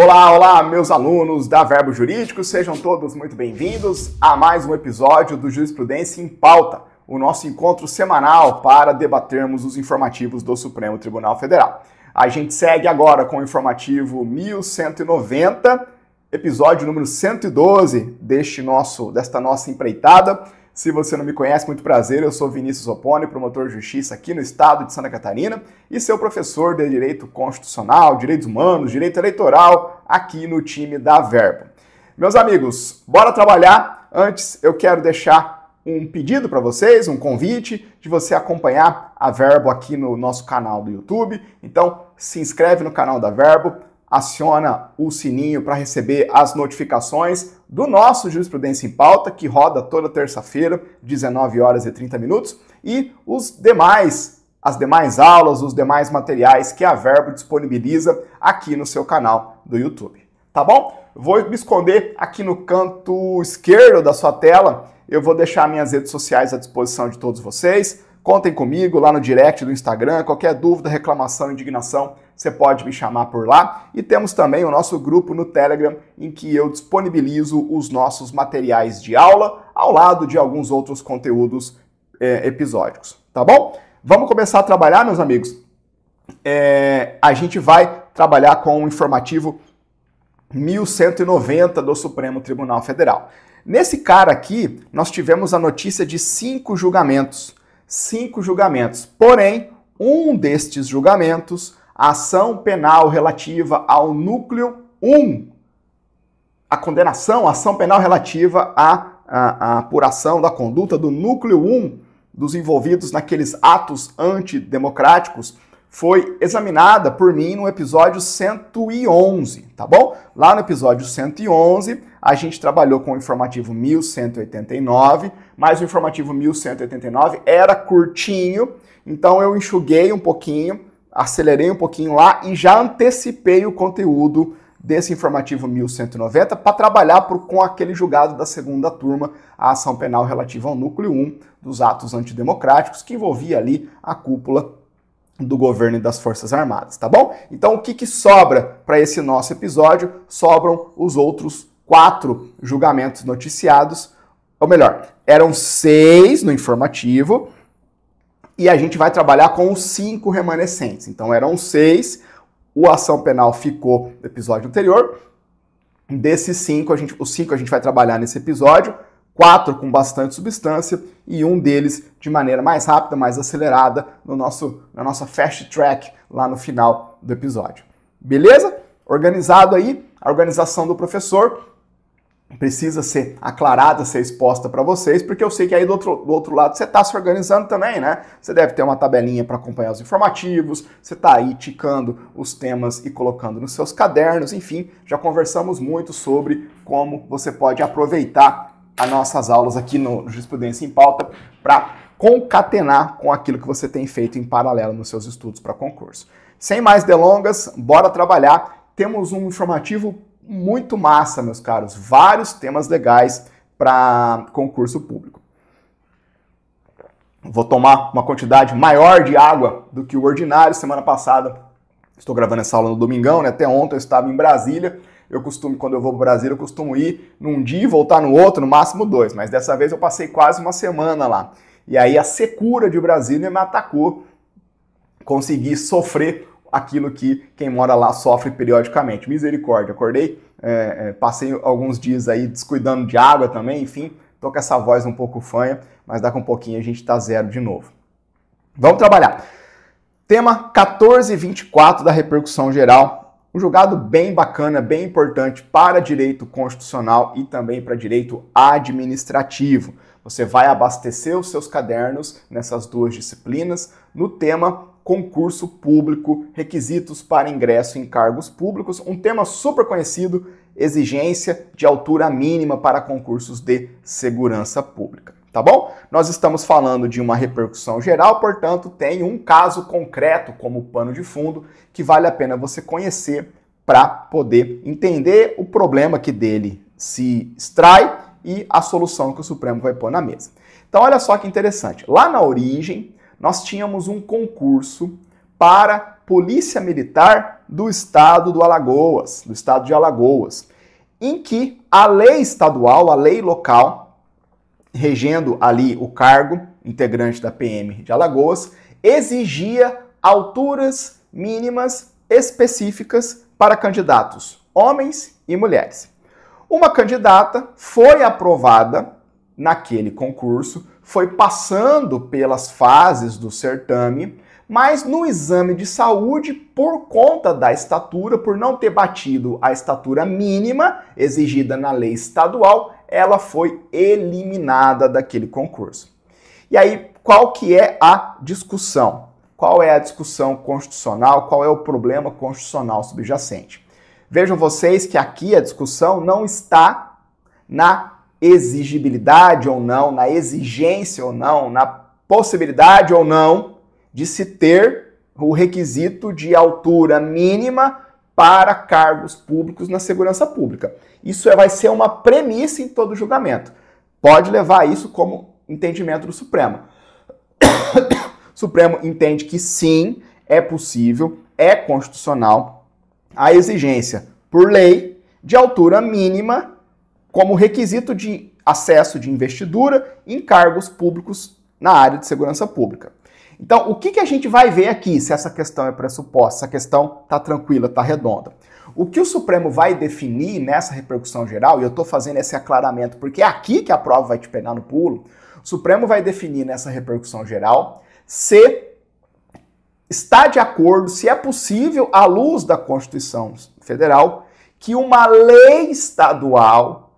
Olá, olá, meus alunos da Verbo Jurídico, sejam todos muito bem-vindos a mais um episódio do Jurisprudência em Pauta, o nosso encontro semanal para debatermos os informativos do Supremo Tribunal Federal. A gente segue agora com o informativo 1190, episódio número 112 desta nossa empreitada. Se você não me conhece, muito prazer, eu sou Vinícius Opponi, promotor de justiça aqui no estado de Santa Catarina e seu professor de Direito Constitucional, Direitos Humanos, Direito Eleitoral, aqui no time da Verbo. Meus amigos, bora trabalhar? Antes, eu quero deixar um pedido para vocês, um convite de você acompanhar a Verbo aqui no nosso canal do YouTube. Então, se inscreve no canal da Verbo, aciona o sininho para receber as notificações do nosso Jurisprudência em Pauta, que roda toda terça-feira, 19 horas e 30 minutos, e as demais aulas, os demais materiais que a Verbo disponibiliza aqui no seu canal do YouTube. Tá bom? Vou me esconder aqui no canto esquerdo da sua tela, eu vou deixar minhas redes sociais à disposição de todos vocês. Contem comigo lá no direct do Instagram, qualquer dúvida, reclamação, indignação, você pode me chamar por lá. E temos também o nosso grupo no Telegram, em que eu disponibilizo os nossos materiais de aula, ao lado de alguns outros conteúdos episódicos, tá bom? Vamos começar a trabalhar, meus amigos. A gente vai trabalhar com o informativo 1190 do Supremo Tribunal Federal. Nesse cara aqui, nós tivemos a notícia de 5 julgamentos. 5 julgamentos. Porém, um destes julgamentos, a ação penal relativa ao núcleo 1, a condenação, a ação penal relativa à apuração da conduta do núcleo 1 dos envolvidos naqueles atos antidemocráticos, foi examinada por mim no episódio 111, tá bom? Lá no episódio 111, a gente trabalhou com o informativo 1189, mas o informativo 1189 era curtinho, então eu enxuguei um pouquinho, acelerei um pouquinho lá e já antecipei o conteúdo desse informativo 1190 para trabalhar com aquele julgado da segunda turma, a ação penal relativa ao núcleo 1 dos atos antidemocráticos, que envolvia ali a cúpula do governo e das Forças Armadas, tá bom? Então, o que sobra para esse nosso episódio? Sobram os outros 4 julgamentos noticiados, ou melhor, eram 6 no informativo, e a gente vai trabalhar com os 5 remanescentes. Então, eram 6, a ação penal ficou no episódio anterior, desses 5, os 5 a gente vai trabalhar nesse episódio, 4 com bastante substância e um deles de maneira mais rápida, mais acelerada, na nossa fast track lá no final do episódio. Beleza? Organizado aí, a organização do professor precisa ser aclarada, ser exposta para vocês, porque eu sei que aí do outro lado você está se organizando também, né? Você deve ter uma tabelinha para acompanhar os informativos, você está aí ticando os temas e colocando nos seus cadernos, enfim, já conversamos muito sobre como você pode aproveitar as nossas aulas aqui no Jurisprudência em Pauta para concatenar com aquilo que você tem feito em paralelo nos seus estudos para concurso. Sem mais delongas, bora trabalhar. Temos um informativo muito massa, meus caros. Vários temas legais para concurso público. Vou tomar uma quantidade maior de água do que o ordinário. Semana passada, estou gravando essa aula no domingão, né? Até ontem eu estava em Brasília. Quando eu vou para o Brasil, eu costumo ir num dia e voltar no outro, no máximo 2. Mas dessa vez eu passei quase uma semana lá. E aí a secura de Brasília me atacou. Consegui sofrer aquilo que quem mora lá sofre periodicamente. Misericórdia, acordei, passei alguns dias aí descuidando de água também, enfim. Tô com essa voz um pouco fanha, mas daqui a um pouquinho a gente tá zero de novo. Vamos trabalhar. Tema 1424 da repercussão geral. Um julgado bem bacana, bem importante para direito constitucional e também para direito administrativo. Você vai abastecer os seus cadernos nessas 2 disciplinas no tema concurso público, requisitos para ingresso em cargos públicos, um tema super conhecido, exigência de altura mínima para concursos de segurança pública. Tá bom? Nós estamos falando de uma repercussão geral, portanto, tem um caso concreto como pano de fundo que vale a pena você conhecer para poder entender o problema que dele se extrai e a solução que o Supremo vai pôr na mesa. Então, olha só que interessante. Lá na origem, nós tínhamos um concurso para Polícia Militar do estado do Alagoas, do estado de Alagoas, em que a lei estadual, a lei local, regendo ali o cargo integrante da PM de Alagoas, exigia alturas mínimas específicas para candidatos, homens e mulheres. Uma candidata foi aprovada naquele concurso, foi passando pelas fases do certame, mas no exame de saúde, por conta da estatura, por não ter batido a estatura mínima exigida na lei estadual, ela foi eliminada daquele concurso. E aí, qual que é a discussão? Qual é a discussão constitucional? Qual é o problema constitucional subjacente? Vejam vocês que aqui a discussão não está na exigibilidade ou não, na exigência ou não, na possibilidade ou não de se ter o requisito de altura mínima para cargos públicos na segurança pública. Isso vai ser uma premissa em todo julgamento. Pode levar isso como entendimento do Supremo. O Supremo entende que sim, é possível, é constitucional a exigência por lei de altura mínima como requisito de acesso de investidura em cargos públicos na área de segurança pública. Então, o que a gente vai ver aqui, se essa questão é pressuposta, se a questão está tranquila, está redonda? O que o Supremo vai definir nessa repercussão geral, e eu estou fazendo esse aclaramento porque é aqui que a prova vai te pegar no pulo, o Supremo vai definir nessa repercussão geral se está de acordo, se é possível, à luz da Constituição Federal, que uma lei estadual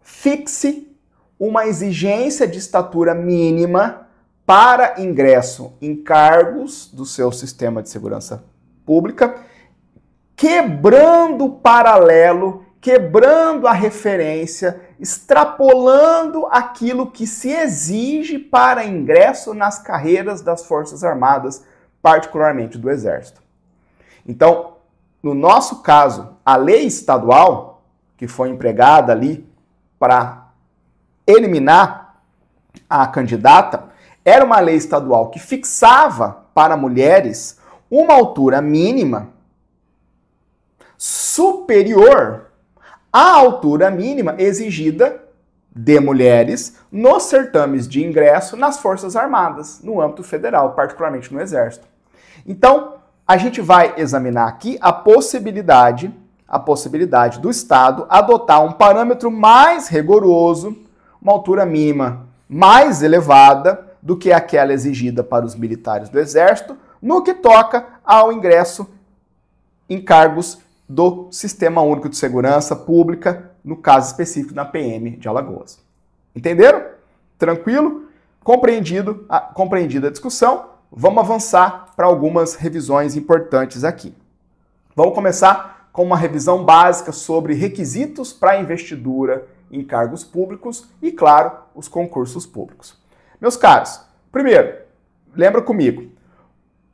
fixe uma exigência de estatura mínima para ingresso em cargos do seu sistema de segurança pública, quebrando o paralelo, quebrando a referência, extrapolando aquilo que se exige para ingresso nas carreiras das Forças Armadas, particularmente do Exército. Então, no nosso caso, a lei estadual, que foi empregada ali para eliminar a candidata, era uma lei estadual que fixava para mulheres uma altura mínima superior à altura mínima exigida de mulheres nos certames de ingresso nas Forças Armadas, no âmbito federal, particularmente no Exército. Então, a gente vai examinar aqui a possibilidade do Estado adotar um parâmetro mais rigoroso, uma altura mínima mais elevada do que aquela exigida para os militares do Exército, no que toca ao ingresso em cargos do Sistema Único de Segurança Pública, no caso específico na PM de Alagoas. Entenderam? Tranquilo? Compreendida a discussão, vamos avançar para algumas revisões importantes aqui. Vamos começar com uma revisão básica sobre requisitos para investidura em cargos públicos e, claro, os concursos públicos. Meus caros, primeiro, lembra comigo,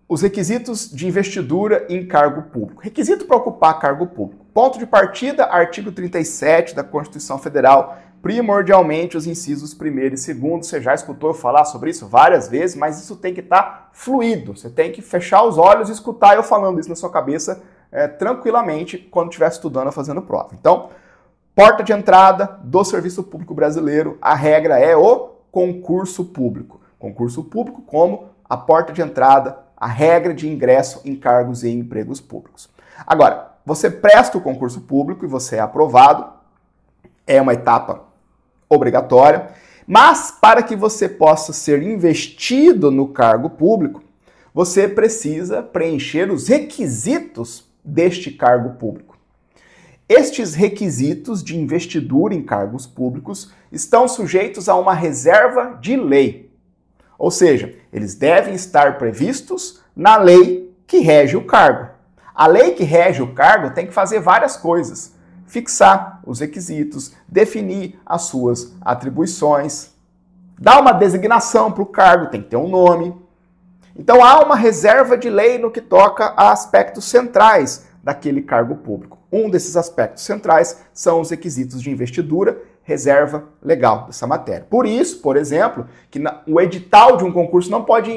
os requisitos de investidura em cargo público. Requisito para ocupar cargo público. Ponto de partida, artigo 37 da Constituição Federal, primordialmente os incisos 1º e 2º. Você já escutou eu falar sobre isso várias vezes, mas isso tem que estar fluido. Você tem que fechar os olhos e escutar eu falando isso na sua cabeça tranquilamente quando estiver estudando ou fazendo prova. Então, porta de entrada do serviço público brasileiro, a regra é o concurso público. Concurso público como a porta de entrada, a regra de ingresso em cargos e empregos públicos. Agora, você presta o concurso público e você é aprovado, é uma etapa obrigatória, mas para que você possa ser investido no cargo público, você precisa preencher os requisitos deste cargo público. Estes requisitos de investidura em cargos públicos estão sujeitos a uma reserva de lei. Ou seja, eles devem estar previstos na lei que rege o cargo. A lei que rege o cargo tem que fazer várias coisas. Fixar os requisitos, definir as suas atribuições, dar uma designação para o cargo, tem que ter um nome. Então há uma reserva de lei no que toca a aspectos centrais daquele cargo público. Um desses aspectos centrais são os requisitos de investidura, reserva legal dessa matéria. Por isso, por exemplo, que o edital de um concurso não pode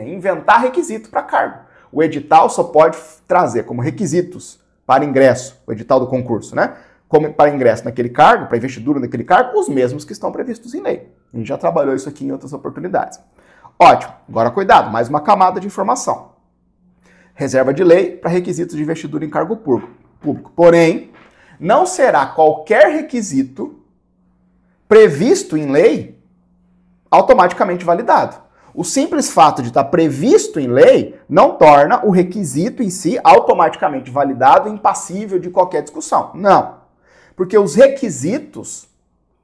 inventar requisito para cargo. O edital só pode trazer como requisitos para ingresso, o edital do concurso, né? Como para ingresso naquele cargo, para investidura naquele cargo, os mesmos que estão previstos em lei. A gente já trabalhou isso aqui em outras oportunidades. Ótimo. Agora cuidado, mais uma camada de informação. Reserva de lei para requisitos de investidura em cargo público. Porém, não será qualquer requisito previsto em lei automaticamente validado. O simples fato de estar previsto em lei não torna o requisito em si automaticamente validado e impassível de qualquer discussão. Não. Porque os requisitos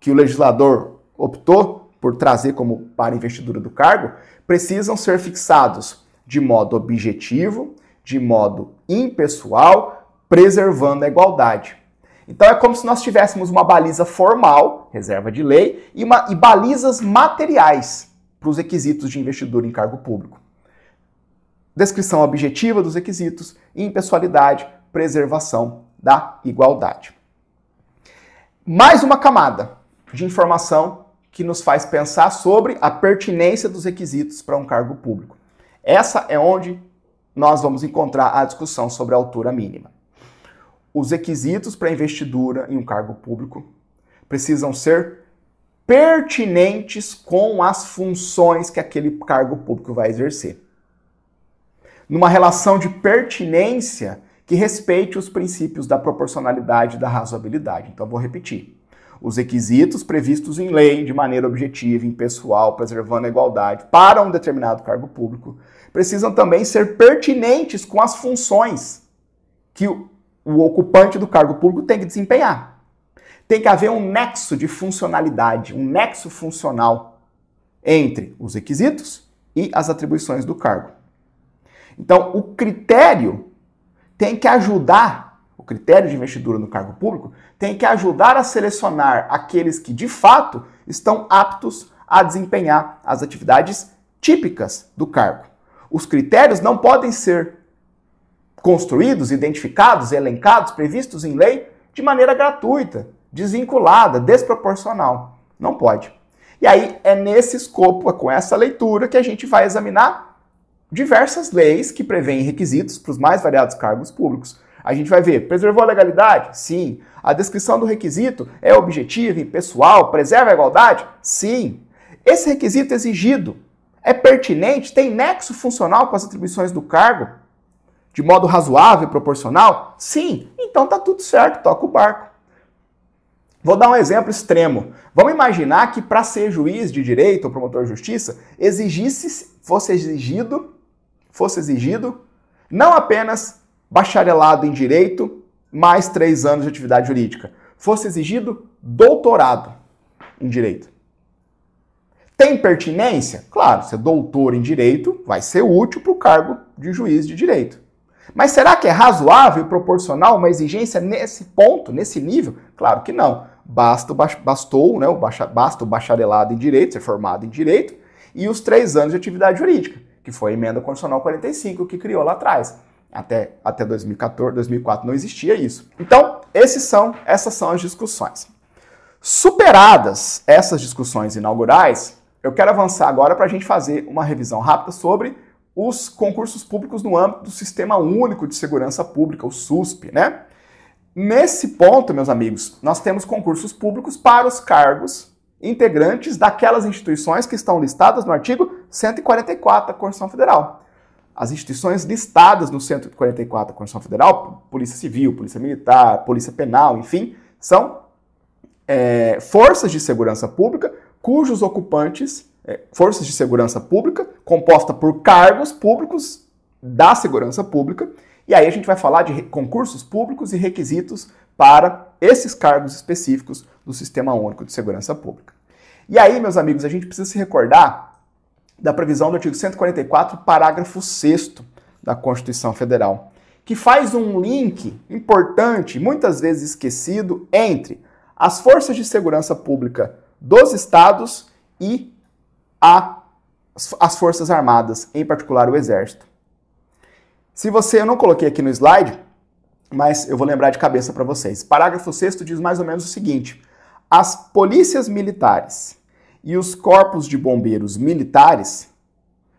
que o legislador optou por trazer como para investidura do cargo precisam ser fixados de modo objetivo, de modo impessoal, preservando a igualdade. Então é como se nós tivéssemos uma baliza formal, reserva de lei, e balizas materiais para os requisitos de investidura em cargo público. Descrição objetiva dos requisitos, impessoalidade, preservação da igualdade. Mais uma camada de informação que nos faz pensar sobre a pertinência dos requisitos para um cargo público. Essa é onde nós vamos encontrar a discussão sobre a altura mínima. Os requisitos para investidura em um cargo público precisam ser pertinentes com as funções que aquele cargo público vai exercer. Numa relação de pertinência que respeite os princípios da proporcionalidade e da razoabilidade. Então, vou repetir. Os requisitos previstos em lei de maneira objetiva, impessoal, preservando a igualdade para um determinado cargo público, precisam também ser pertinentes com as funções que o ocupante do cargo público tem que desempenhar. Tem que haver um nexo de funcionalidade, um nexo funcional entre os requisitos e as atribuições do cargo. Então, o critério tem que ajudar, o critério de investidura no cargo público tem que ajudar a selecionar aqueles que, de fato, estão aptos a desempenhar as atividades típicas do cargo. Os critérios não podem ser construídos, identificados, elencados, previstos em lei de maneira gratuita, desvinculada, desproporcional. Não pode. E aí é nesse escopo, com essa leitura, que a gente vai examinar diversas leis que prevêem requisitos para os mais variados cargos públicos. A gente vai ver, preservou a legalidade? Sim. A descrição do requisito é objetiva, impessoal, preserva a igualdade? Sim. Esse requisito exigido é pertinente, tem nexo funcional com as atribuições do cargo? De modo razoável e proporcional? Sim. Então tá tudo certo, toca o barco. Vou dar um exemplo extremo. Vamos imaginar que para ser juiz de direito ou promotor de justiça, fosse exigido não apenas bacharelado em direito, mais 3 anos de atividade jurídica. Fosse exigido doutorado em direito. Tem pertinência? Claro, ser doutor em direito vai ser útil para o cargo de juiz de direito. Mas será que é razoável e proporcional uma exigência nesse ponto, nesse nível? Claro que não. Basta o bacharelado em direito, ser formado em direito, e os 3 anos de atividade jurídica, que foi a emenda constitucional 45 que criou lá atrás. Até 2014, 2004 não existia isso. Então, essas são as discussões. Superadas essas discussões inaugurais, eu quero avançar agora para a gente fazer uma revisão rápida sobre os concursos públicos no âmbito do Sistema Único de Segurança Pública, o SUSP, né? Nesse ponto, meus amigos, nós temos concursos públicos para os cargos integrantes daquelas instituições que estão listadas no artigo 144 da Constituição Federal. As instituições listadas no 144 da Constituição Federal, Polícia Civil, Polícia Militar, Polícia Penal, enfim, são forças de segurança pública cujos ocupantes, forças de segurança pública composta por cargos públicos da segurança pública. E aí a gente vai falar de concursos públicos e requisitos para esses cargos específicos do Sistema Único de Segurança Pública. E aí, meus amigos, a gente precisa se recordar da previsão do artigo 144, parágrafo 6º da Constituição Federal, que faz um link importante, muitas vezes esquecido, entre as forças de segurança pública dos estados e as Forças Armadas, em particular o Exército. Eu não coloquei aqui no slide, mas eu vou lembrar de cabeça para vocês. Parágrafo 6º diz mais ou menos o seguinte: as polícias militares e os corpos de bombeiros militares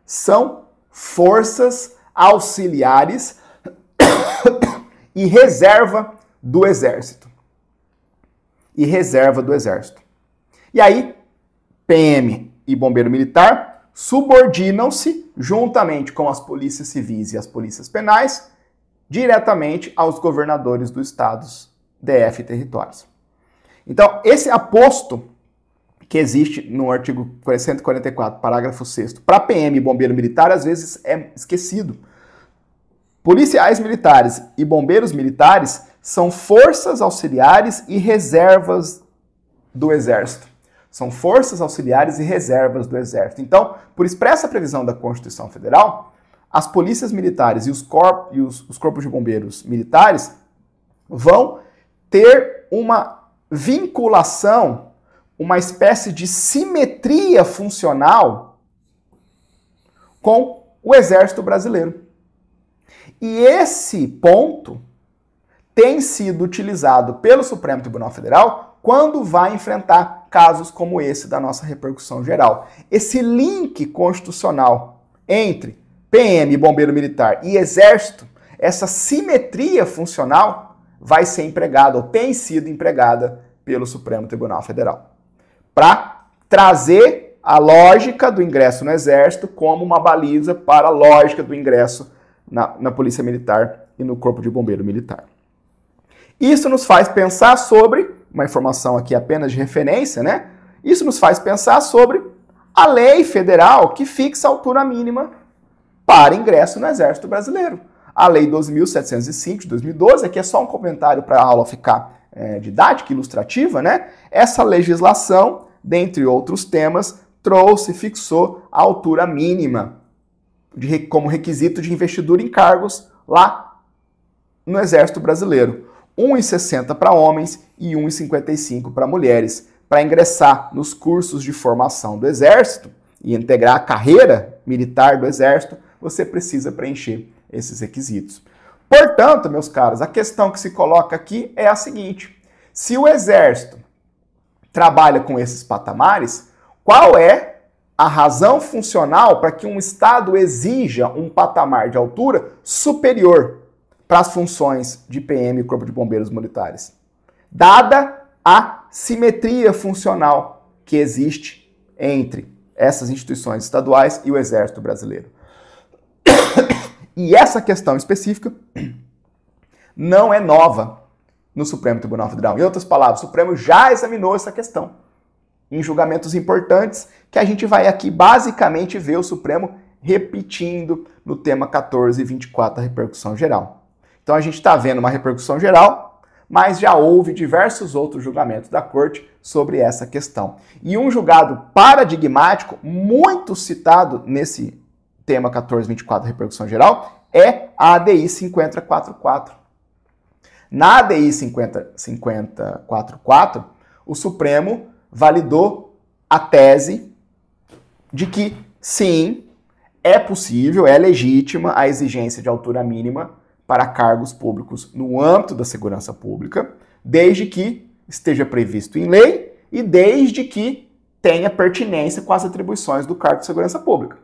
são forças auxiliares e reserva do Exército. E reserva do Exército. E aí, PM e Bombeiro Militar subordinam-se, juntamente com as polícias civis e as polícias penais, diretamente aos governadores dos estados, DF e territórios. Então, esse aposto que existe no artigo 144, parágrafo 6º, para PM e Bombeiro Militar, às vezes é esquecido. Policiais militares e bombeiros militares são forças auxiliares e reservas do Exército. São forças auxiliares e reservas do Exército. Então, por expressa previsão da Constituição Federal, as polícias militares e os corpos de bombeiros militares vão ter uma vinculação, uma espécie de simetria funcional com o Exército Brasileiro. E esse ponto tem sido utilizado pelo Supremo Tribunal Federal quando vai enfrentar casos como esse da nossa repercussão geral. Esse link constitucional entre PM, Bombeiro Militar e Exército, essa simetria funcional vai ser empregada, ou tem sido empregada, pelo Supremo Tribunal Federal, para trazer a lógica do ingresso no Exército como uma baliza para a lógica do ingresso na Polícia Militar e no Corpo de Bombeiro Militar. Isso nos faz pensar sobre, uma informação aqui apenas de referência, né? Isso nos faz pensar sobre a lei federal que fixa a altura mínima para ingresso no Exército Brasileiro. A Lei 12.705 de 2012, aqui é só um comentário para a aula ficar didática, ilustrativa, né? Essa legislação, dentre outros temas, trouxe e fixou a altura mínima como requisito de investidura em cargos lá no Exército Brasileiro. 1,60 para homens e 1,55 para mulheres. Para ingressar nos cursos de formação do Exército e integrar a carreira militar do Exército, você precisa preencher esses requisitos. Portanto, meus caros, a questão que se coloca aqui é a seguinte: se o Exército trabalha com esses patamares, qual é a razão funcional para que um Estado exija um patamar de altura superior para as funções de PM e Corpo de Bombeiros Militares? Dada a simetria funcional que existe entre essas instituições estaduais e o Exército Brasileiro. E essa questão específica não é nova no Supremo Tribunal Federal. Em outras palavras, o Supremo já examinou essa questão em julgamentos importantes que a gente vai aqui basicamente ver o Supremo repetindo no tema 14 e 24 da repercussão geral. Então a gente está vendo uma repercussão geral, mas já houve diversos outros julgamentos da Corte sobre essa questão. E um julgado paradigmático, muito citado nesse tema 14 e 24 da repercussão geral, é a ADI 5044. Na ADI 5044, o Supremo validou a tese de que, sim, é possível, é legítima a exigência de altura mínima para cargos públicos no âmbito da segurança pública, desde que esteja previsto em lei e desde que tenha pertinência com as atribuições do cargo de segurança pública.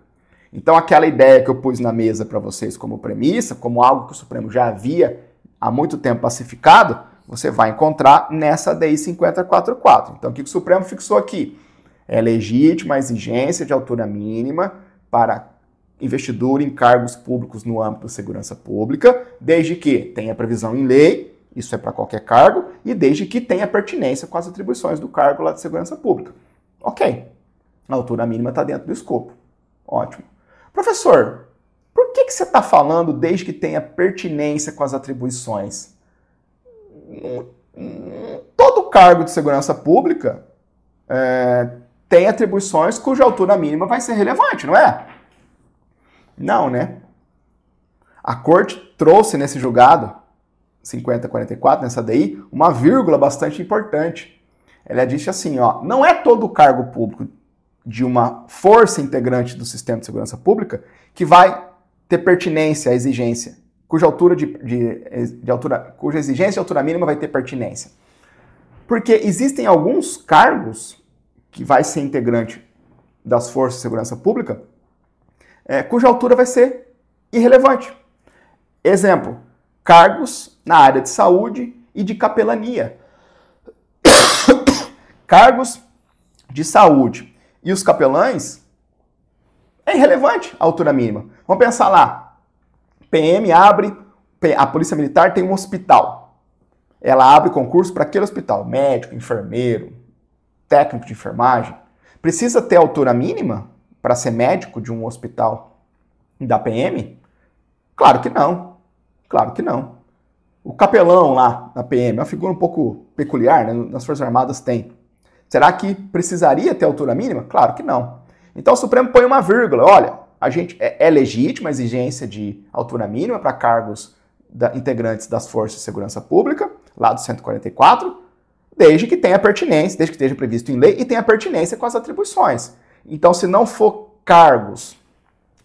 Então, aquela ideia que eu pus na mesa para vocês como premissa, como algo que o Supremo já havia há muito tempo pacificado, você vai encontrar nessa ADI 5044. Então, o que o Supremo fixou aqui? É legítima a exigência de altura mínima para investidura em cargos públicos no âmbito da segurança pública, desde que tenha previsão em lei, isso é para qualquer cargo, e desde que tenha pertinência com as atribuições do cargo lá de segurança pública. Ok, a altura mínima está dentro do escopo. Ótimo. Professor, por que você está falando desde que tenha pertinência com as atribuições? Todo cargo de segurança pública tem atribuições cuja altura mínima vai ser relevante, não é? Não, né? A Corte trouxe nesse julgado, 5044, nessa ADI, uma vírgula bastante importante. Ela disse assim, ó, não é todo cargo público de uma força integrante do sistema de segurança pública que vai ter pertinência à exigência, cuja exigência de altura mínima vai ter pertinência. Porque existem alguns cargos que vai ser integrante das forças de segurança pública, cuja altura vai ser irrelevante. Exemplo, cargos na área de saúde e de capelania. Cargos de saúde e os capelães, é irrelevante a altura mínima. Vamos pensar lá, PM abre, a Polícia Militar tem um hospital. Ela abre concurso para aquele hospital, médico, enfermeiro, técnico de enfermagem. Precisa ter altura mínima para ser médico de um hospital da PM? Claro que não. Claro que não. O capelão lá na PM é uma figura um pouco peculiar, né? Nas Forças Armadas tem. Será que precisaria ter altura mínima? Claro que não. Então o Supremo põe uma vírgula. Olha, é legítima a exigência de altura mínima para cargos integrantes das Forças de Segurança Pública, lá do 144, desde que tenha pertinência, desde que esteja previsto em lei e tenha pertinência com as atribuições. Então, se não for cargos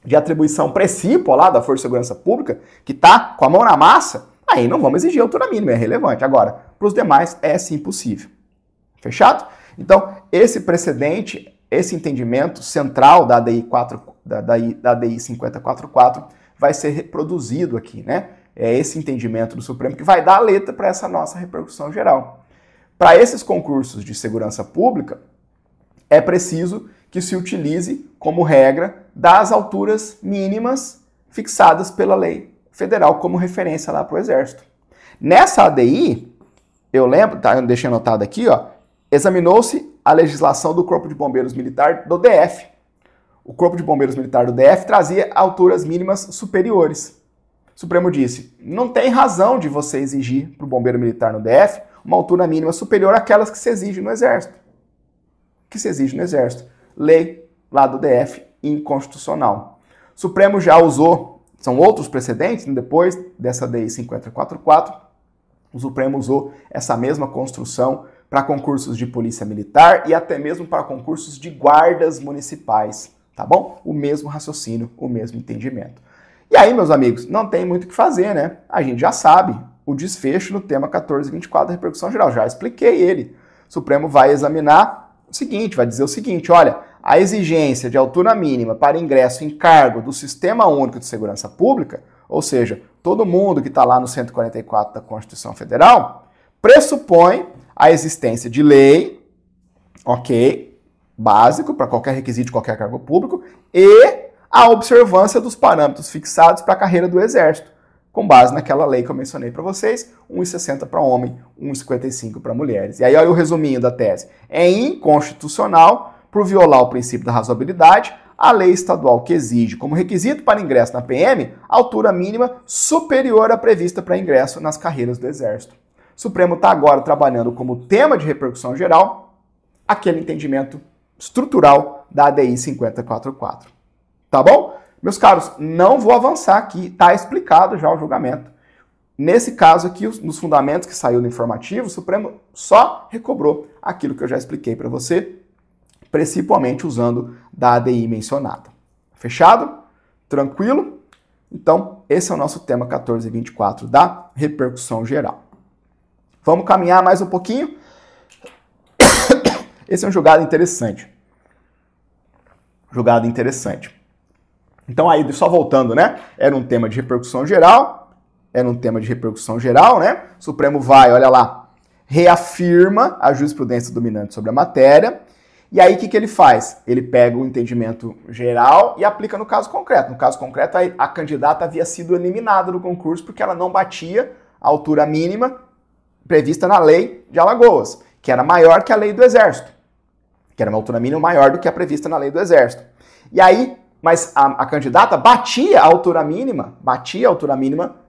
de atribuição precípua lá da Força de Segurança Pública, que está com a mão na massa, aí não vamos exigir altura mínima, é relevante. Agora, para os demais, é sim possível. Fechado? Então, esse precedente, esse entendimento central da ADI 5044 vai ser reproduzido aqui, né? É esse entendimento do Supremo que vai dar a letra para essa nossa repercussão geral. Para esses concursos de segurança pública, é preciso que se utilize como regra das alturas mínimas fixadas pela lei federal como referência lá para o Exército. Nessa ADI, eu lembro, tá, eu deixei anotado aqui, ó, examinou-se a legislação do Corpo de Bombeiros Militar do DF. O Corpo de Bombeiros Militar do DF trazia alturas mínimas superiores. O Supremo disse, não tem razão de você exigir para o bombeiro militar no DF uma altura mínima superior àquelas que se exige no Exército. Que se exige no Exército. Lei lá do DF, inconstitucional. O Supremo já usou, são outros precedentes, depois dessa DI 5044, o Supremo usou essa mesma construção para concursos de polícia militar e até mesmo para concursos de guardas municipais, tá bom? O mesmo raciocínio, o mesmo entendimento. E aí, meus amigos, não tem muito o que fazer, né? A gente já sabe o desfecho no tema 1424 da repercussão geral, já expliquei ele. O Supremo vai examinar o seguinte, vai dizer o seguinte, olha, a exigência de altura mínima para ingresso em cargo do Sistema Único de Segurança Pública, ou seja, todo mundo que está lá no 144 da Constituição Federal, pressupõe a existência de lei, ok, básico para qualquer requisito de qualquer cargo público, e a observância dos parâmetros fixados para a carreira do Exército, com base naquela lei que eu mencionei para vocês, 1,60 para homem, 1,55 para mulheres. E aí olha o resuminho da tese. É inconstitucional, por violar o princípio da razoabilidade, a lei estadual que exige como requisito para ingresso na PM altura mínima superior à prevista para ingresso nas carreiras do Exército. O Supremo está agora trabalhando como tema de repercussão geral aquele entendimento estrutural da ADI 5044. Tá bom? Meus caros, não vou avançar aqui, está explicado já o julgamento. Nesse caso aqui, nos fundamentos que saiu no informativo, o Supremo só recobrou aquilo que eu já expliquei para você, principalmente usando da ADI mencionada. Fechado? Tranquilo? Então, esse é o nosso tema 1424 da repercussão geral. Vamos caminhar mais um pouquinho? Esse é um julgado interessante. Julgado interessante. Então aí, só voltando, né? Era um tema de repercussão geral, né? O Supremo vai, olha lá, reafirma a jurisprudência dominante sobre a matéria, e aí o que ele faz? Ele pega o entendimento geral e aplica no caso concreto. No caso concreto, a candidata havia sido eliminada do concurso porque ela não batia a altura mínima prevista na lei de Alagoas, que era maior que a lei do Exército, que era uma altura mínima maior do que a prevista na lei do Exército. E aí, mas a candidata batia a altura mínima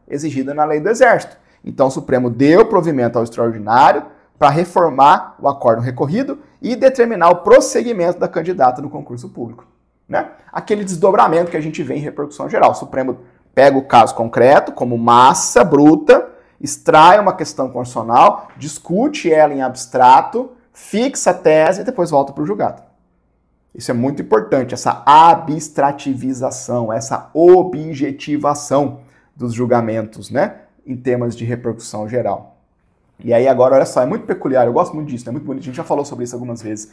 exigida na lei do Exército. Então o Supremo deu provimento ao extraordinário para reformar o acórdão recorrido e determinar o prosseguimento da candidata no concurso público, né? Aquele desdobramento que a gente vê em repercussão geral. O Supremo pega o caso concreto como massa bruta, extrai uma questão constitucional, discute ela em abstrato, fixa a tese e depois volta para o julgado. Isso é muito importante, essa abstrativização, essa objetivação dos julgamentos, né, em temas de repercussão geral. E aí agora, olha só, é muito peculiar, eu gosto muito disso, é muito bonito, a gente já falou sobre isso algumas vezes.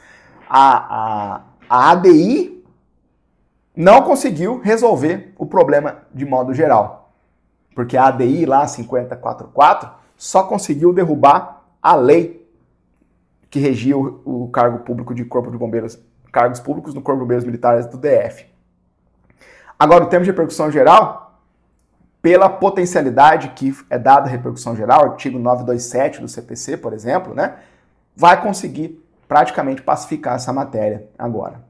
A ADI não conseguiu resolver o problema de modo geral. Porque a ADI lá, 5044, só conseguiu derrubar a lei que regia o cargo público de Corpo de Bombeiros, cargos públicos no Corpo de Bombeiros Militares do DF. Agora, o termo de repercussão geral, pela potencialidade que é dada a repercussão geral, artigo 927 do CPC, por exemplo, né, vai conseguir praticamente pacificar essa matéria agora.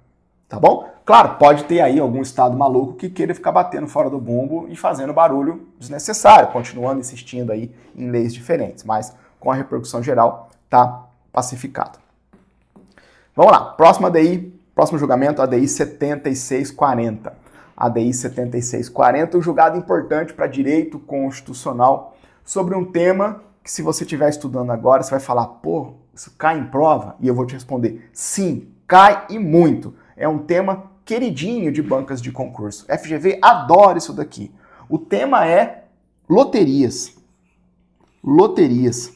Tá bom? Claro, pode ter aí algum estado maluco que queira ficar batendo fora do bumbo e fazendo barulho desnecessário, continuando insistindo aí em leis diferentes, mas com a repercussão geral tá pacificado. Vamos lá, próximo ADI, próximo julgamento, ADI 7640. ADI 7640, um julgado importante para direito constitucional sobre um tema que, se você estiver estudando agora, você vai falar, pô, isso cai em prova? E eu vou te responder, sim, cai e muito. É um tema queridinho de bancas de concurso. FGV adora isso daqui. O tema é loterias. Loterias.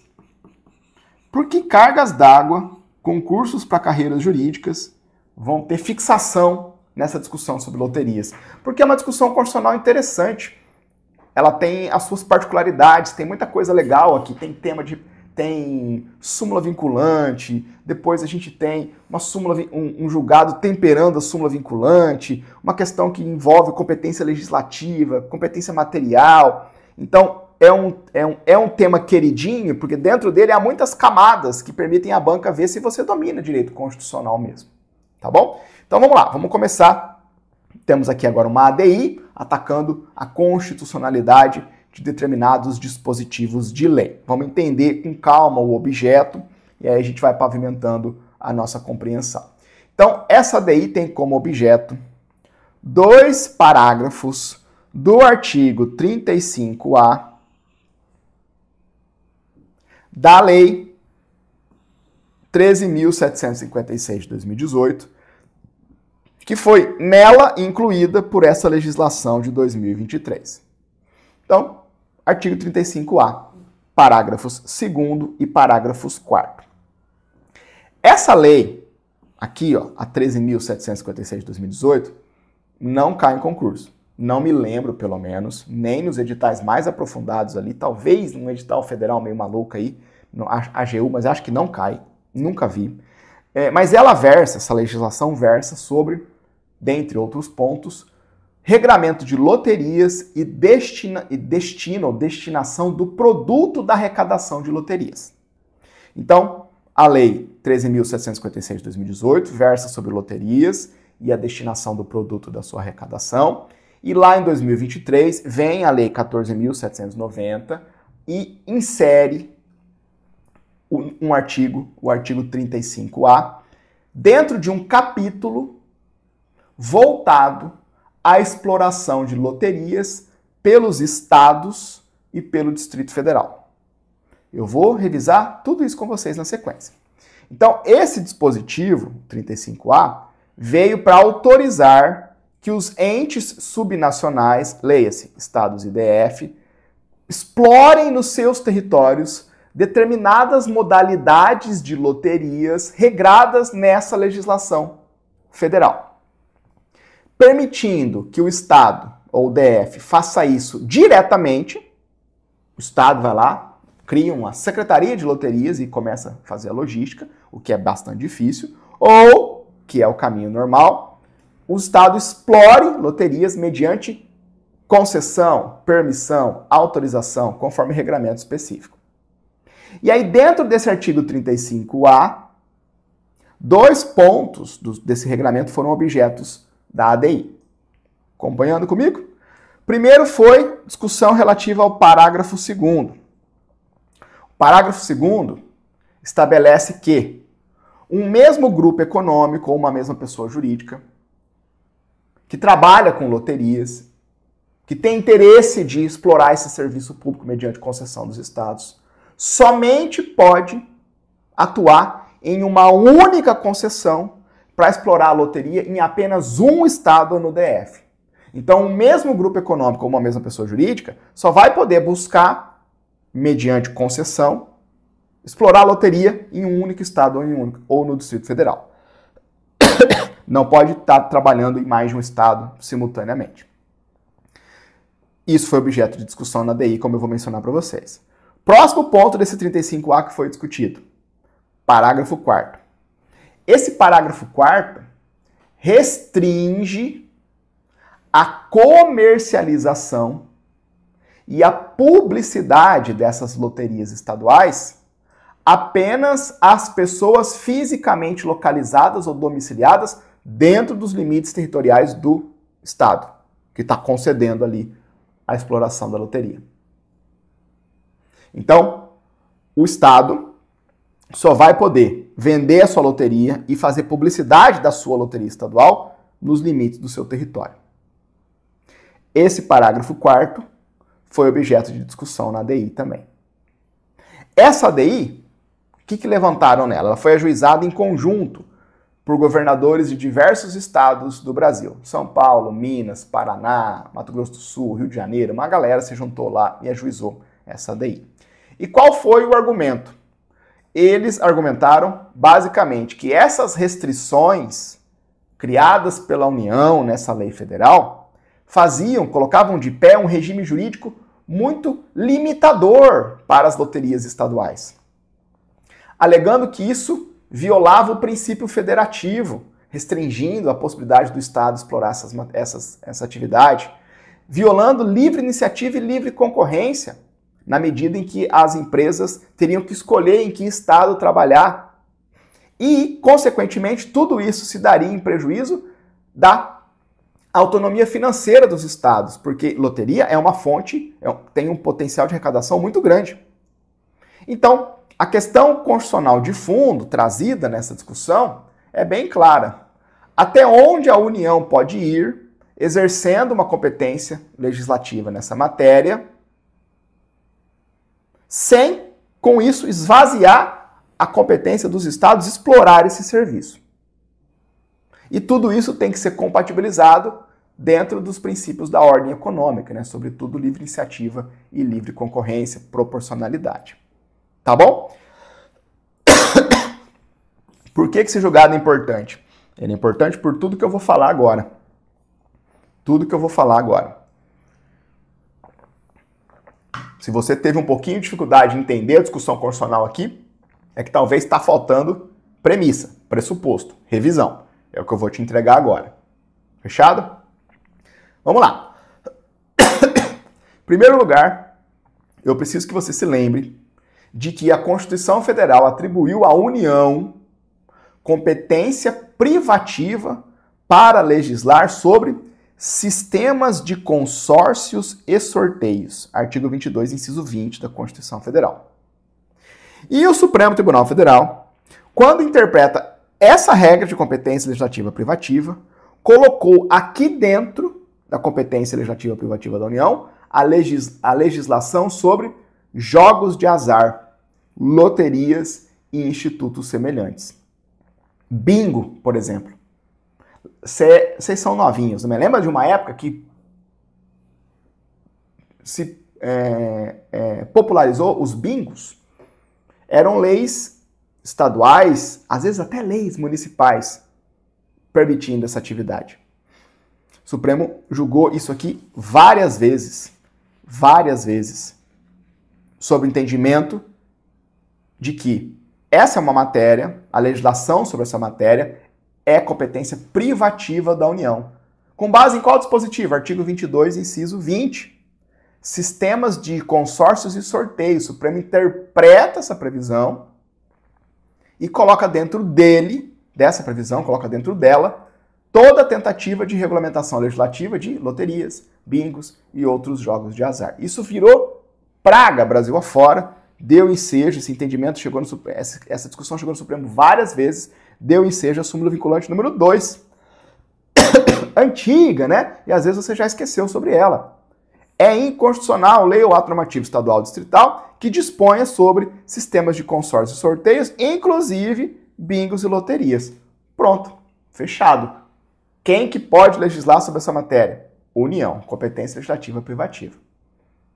Por que cargas d'água, concursos para carreiras jurídicas, vão ter fixação nessa discussão sobre loterias? Porque é uma discussão constitucional interessante. Ela tem as suas particularidades, tem muita coisa legal aqui, tem súmula vinculante, depois a gente tem uma súmula, um julgado temperando a súmula vinculante, uma questão que envolve competência legislativa, competência material. Então, é um tema queridinho, porque dentro dele há muitas camadas que permitem à banca ver se você domina direito constitucional mesmo. Tá bom? Então vamos lá, vamos começar. Temos aqui agora uma ADI atacando a constitucionalidade de determinados dispositivos de lei. Vamos entender com calma o objeto e aí a gente vai pavimentando a nossa compreensão. Então, essa ADI tem como objeto 2 parágrafos do artigo 35A da Lei 13.756 de 2018, que foi nela incluída por essa legislação de 2023. Então, artigo 35A, parágrafos 2º e parágrafos 4º. Essa lei, aqui, ó, a 13.756 de 2018, não cai em concurso. Não me lembro, pelo menos, nem nos editais mais aprofundados ali, talvez num edital federal meio maluco aí, no AGU, mas acho que não cai, nunca vi. Mas ela versa, essa legislação versa sobre, dentre outros pontos, regramento de loterias e destinação do produto da arrecadação de loterias. Então, a Lei 13.756 de 2018 versa sobre loterias e a destinação do produto da sua arrecadação. E lá em 2023 vem a Lei 14.790 e insere um artigo, o artigo 35A, dentro de um capítulo voltado à exploração de loterias pelos estados e pelo Distrito Federal. Eu vou revisar tudo isso com vocês na sequência. Então, esse dispositivo, 35A, veio para autorizar que os entes subnacionais, leia-se, estados e DF, explorem nos seus territórios determinadas modalidades de loterias regradas nessa legislação federal, permitindo que o Estado ou o DF faça isso diretamente. O Estado vai lá, cria uma secretaria de loterias e começa a fazer a logística, o que é bastante difícil, ou, que é o caminho normal, o Estado explore loterias mediante concessão, permissão, autorização, conforme regramento específico. E aí, dentro desse artigo 35A, 2 pontos desse regramento foram objetos da ADI. Acompanhando comigo? Primeiro foi discussão relativa ao parágrafo 2º. O parágrafo 2º estabelece que um mesmo grupo econômico ou uma mesma pessoa jurídica que trabalha com loterias, que tem interesse de explorar esse serviço público mediante concessão dos estados, somente pode atuar em uma única concessão para explorar a loteria em apenas um estado no DF. Então, o mesmo grupo econômico ou uma mesma pessoa jurídica só vai poder buscar, mediante concessão, explorar a loteria em um único estado ou no Distrito Federal. Não pode estar trabalhando em mais de um estado simultaneamente. Isso foi objeto de discussão na DI, como eu vou mencionar para vocês. Próximo ponto desse 35A que foi discutido. Parágrafo 4º. Esse parágrafo 4º restringe a comercialização e a publicidade dessas loterias estaduais apenas às pessoas fisicamente localizadas ou domiciliadas dentro dos limites territoriais do estado, que está concedendo ali a exploração da loteria. Então, o estado só vai poder vender a sua loteria e fazer publicidade da sua loteria estadual nos limites do seu território. Esse parágrafo 4º foi objeto de discussão na ADI também. Essa ADI, o que levantaram nela? Ela foi ajuizada em conjunto por governadores de diversos estados do Brasil. São Paulo, Minas, Paraná, Mato Grosso do Sul, Rio de Janeiro. Uma galera se juntou lá e ajuizou essa ADI. E qual foi o argumento? Eles argumentaram, basicamente, que essas restrições criadas pela União nessa lei federal colocavam de pé um regime jurídico muito limitador para as loterias estaduais, alegando que isso violava o princípio federativo, restringindo a possibilidade do Estado explorar essa atividade, violando livre iniciativa e livre concorrência, na medida em que as empresas teriam que escolher em que estado trabalhar. E, consequentemente, tudo isso se daria em prejuízo da autonomia financeira dos estados, porque loteria é uma fonte, tem um potencial de arrecadação muito grande. Então, a questão constitucional de fundo trazida nessa discussão é bem clara. Até onde a União pode ir exercendo uma competência legislativa nessa matéria, sem, com isso, esvaziar a competência dos estados explorar esse serviço. E tudo isso tem que ser compatibilizado dentro dos princípios da ordem econômica, né? Sobretudo livre iniciativa e livre concorrência, proporcionalidade. Tá bom? Por que esse julgado é importante? Ele é importante por tudo que eu vou falar agora. Tudo que eu vou falar agora. Se você teve um pouquinho de dificuldade em entender a discussão constitucional aqui, é que talvez está faltando premissa, pressuposto, revisão. É o que eu vou te entregar agora. Fechado? Vamos lá. Em primeiro lugar, eu preciso que você se lembre de que a Constituição Federal atribuiu à União competência privativa para legislar sobre sistemas de consórcios e sorteios. Artigo 22, inciso 20 da Constituição Federal. E o Supremo Tribunal Federal, quando interpreta essa regra de competência legislativa privativa, colocou aqui dentro da competência legislativa privativa da União a legislação sobre jogos de azar, loterias e institutos semelhantes. Bingo, por exemplo. Vocês são novinhos, não me lembra de uma época que se popularizou os bingos? Eram leis estaduais, às vezes até leis municipais, permitindo essa atividade. O Supremo julgou isso aqui várias vezes, sob o entendimento de que essa é uma matéria, a legislação sobre essa matéria é competência privativa da União. Com base em qual dispositivo? Artigo 22, inciso 20. Sistemas de consórcios e sorteios. O Supremo interpreta essa previsão e coloca dentro dessa previsão, coloca dentro dela, toda a tentativa de regulamentação legislativa de loterias, bingos e outros jogos de azar. Isso virou praga Brasil afora, deu ensejo, esse entendimento chegou no Supremo, essa discussão chegou no Supremo várias vezes, deu ensejo a súmula vinculante número 2. Antiga, né? E às vezes você já esqueceu sobre ela. É inconstitucional lei ou ato normativo estadual distrital que disponha sobre sistemas de consórcios e sorteios, inclusive bingos e loterias. Pronto, fechado. Quem que pode legislar sobre essa matéria? União, competência legislativa privativa.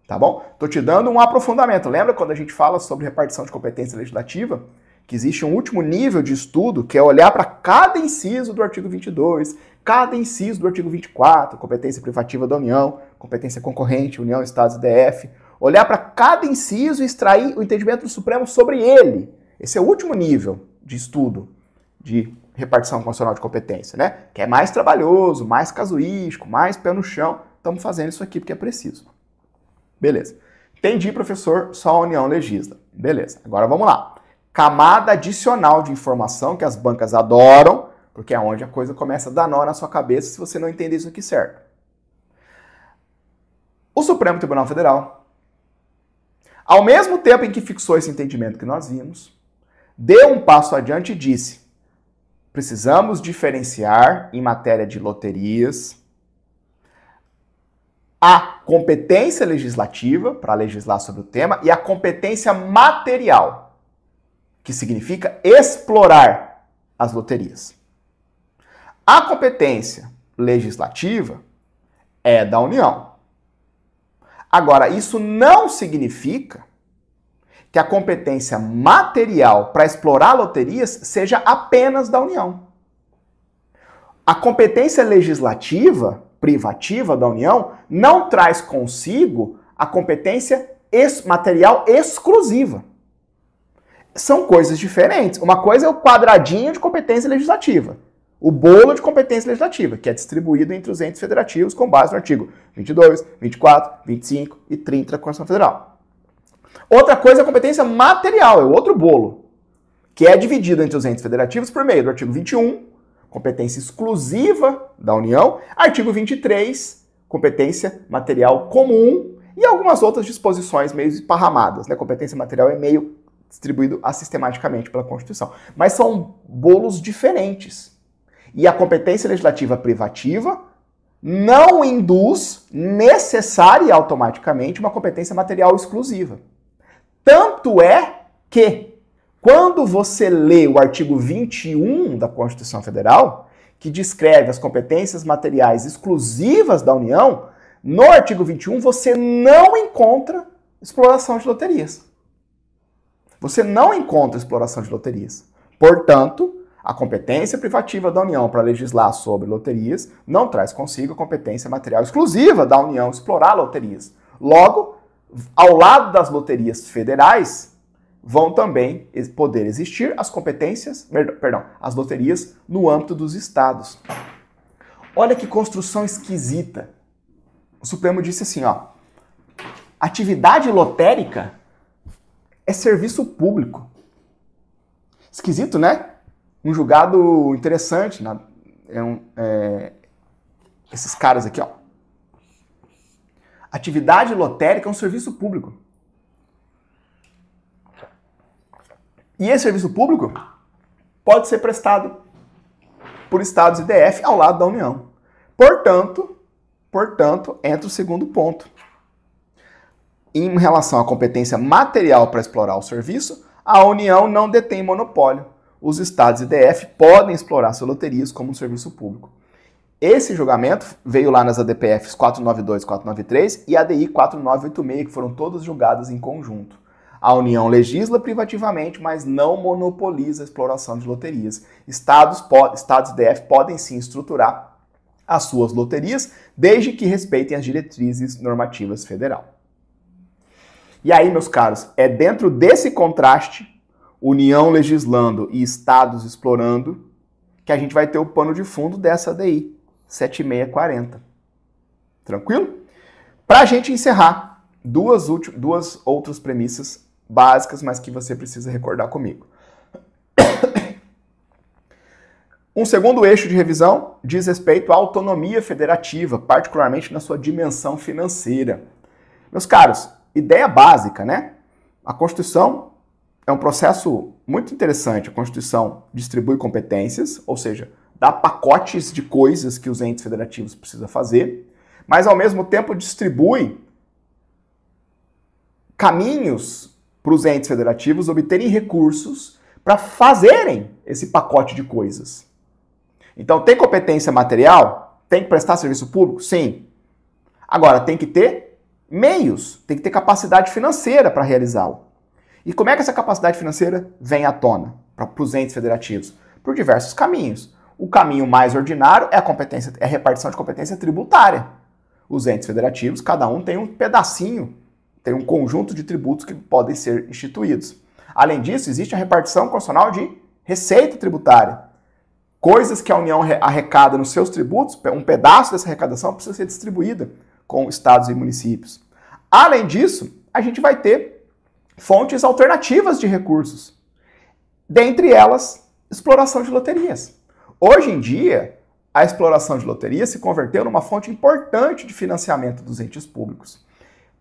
Tá bom? Tô te dando um aprofundamento. Lembra quando a gente fala sobre repartição de competência legislativa? que existe um último nível de estudo, que é olhar para cada inciso do artigo 22, cada inciso do artigo 24, competência privativa da União, competência concorrente, União, Estados e DF, olhar para cada inciso e extrair o entendimento do Supremo sobre ele. Esse é o último nível de estudo de repartição constitucional de competência, né? Que é mais trabalhoso, mais casuístico, mais pé no chão. Estamos fazendo isso aqui porque é preciso. Beleza. Entendi, professor, só a União legisla. Beleza. Agora vamos lá. Camada adicional de informação que as bancas adoram, porque é onde a coisa começa a dar nó na sua cabeça se você não entender isso aqui certo. O Supremo Tribunal Federal, ao mesmo tempo em que fixou esse entendimento que nós vimos, deu um passo adiante e disse: precisamos diferenciar em matéria de loterias a competência legislativa, para legislar sobre o tema, e a competência material, que significa explorar as loterias. A competência legislativa é da União. Agora, isso não significa que a competência material para explorar loterias seja apenas da União. A competência legislativa, privativa da União, não traz consigo a competência material exclusiva. São coisas diferentes. Uma coisa é o quadradinho de competência legislativa, o bolo de competência legislativa, que é distribuído entre os entes federativos com base no artigo 22, 24, 25 e 30 da Constituição Federal. Outra coisa é a competência material, é o outro bolo, que é dividido entre os entes federativos por meio do artigo 21, competência exclusiva da União, artigo 23, competência material comum e algumas outras disposições meio esparramadas, né? Competência material é meio distribuído assistematicamente pela Constituição. Mas são bolos diferentes. E a competência legislativa privativa não induz necessária e automaticamente uma competência material exclusiva. Tanto é que, quando você lê o artigo 21 da Constituição Federal, que descreve as competências materiais exclusivas da União, no artigo 21 você não encontra exploração de loterias. Você não encontra exploração de loterias. Portanto, a competência privativa da União para legislar sobre loterias não traz consigo a competência material exclusiva da União explorar loterias. Logo, ao lado das loterias federais, vão também poder existir as competências, as loterias no âmbito dos estados. Olha que construção esquisita. O Supremo disse assim, ó, atividade lotérica é serviço público. Esquisito, né? Um julgado interessante. Esses caras aqui, ó. Atividade lotérica é um serviço público. E esse serviço público pode ser prestado por estados e DF ao lado da União. Portanto, entra o segundo ponto. Em relação à competência material para explorar o serviço, a União não detém monopólio. Os estados e DF podem explorar suas loterias como um serviço público. Esse julgamento veio lá nas ADPFs 492 e 493 e ADI 4986, que foram todas julgadas em conjunto. A União legisla privativamente, mas não monopoliza a exploração de loterias. Estados e DF podem sim estruturar as suas loterias, desde que respeitem as diretrizes normativas federal. E aí, meus caros, é dentro desse contraste, União legislando e estados explorando, que a gente vai ter o pano de fundo dessa ADI 7640. Tranquilo? Para a gente encerrar, duas outras premissas básicas, mas que você precisa recordar comigo. Um segundo eixo de revisão diz respeito à autonomia federativa, particularmente na sua dimensão financeira. Meus caros, ideia básica, né? A Constituição é um processo muito interessante. A Constituição distribui competências, ou seja, dá pacotes de coisas que os entes federativos precisam fazer, mas ao mesmo tempo distribui caminhos para os entes federativos obterem recursos para fazerem esse pacote de coisas. Então, tem competência material? Tem que prestar serviço público? Sim. Agora, tem que ter meios, tem que ter capacidade financeira para realizá-lo. E como é que essa capacidade financeira vem à tona para os entes federativos? Por diversos caminhos. O caminho mais ordinário é a repartição de competência tributária. Os entes federativos, cada um tem um pedacinho, tem um conjunto de tributos que podem ser instituídos. Além disso, existe a repartição constitucional de receita tributária. Coisas que a União arrecada nos seus tributos, um pedaço dessa arrecadação precisa ser distribuída com estados e municípios. Além disso, a gente vai ter fontes alternativas de recursos. Dentre elas, exploração de loterias. Hoje em dia, a exploração de loterias se converteu numa fonte importante de financiamento dos entes públicos.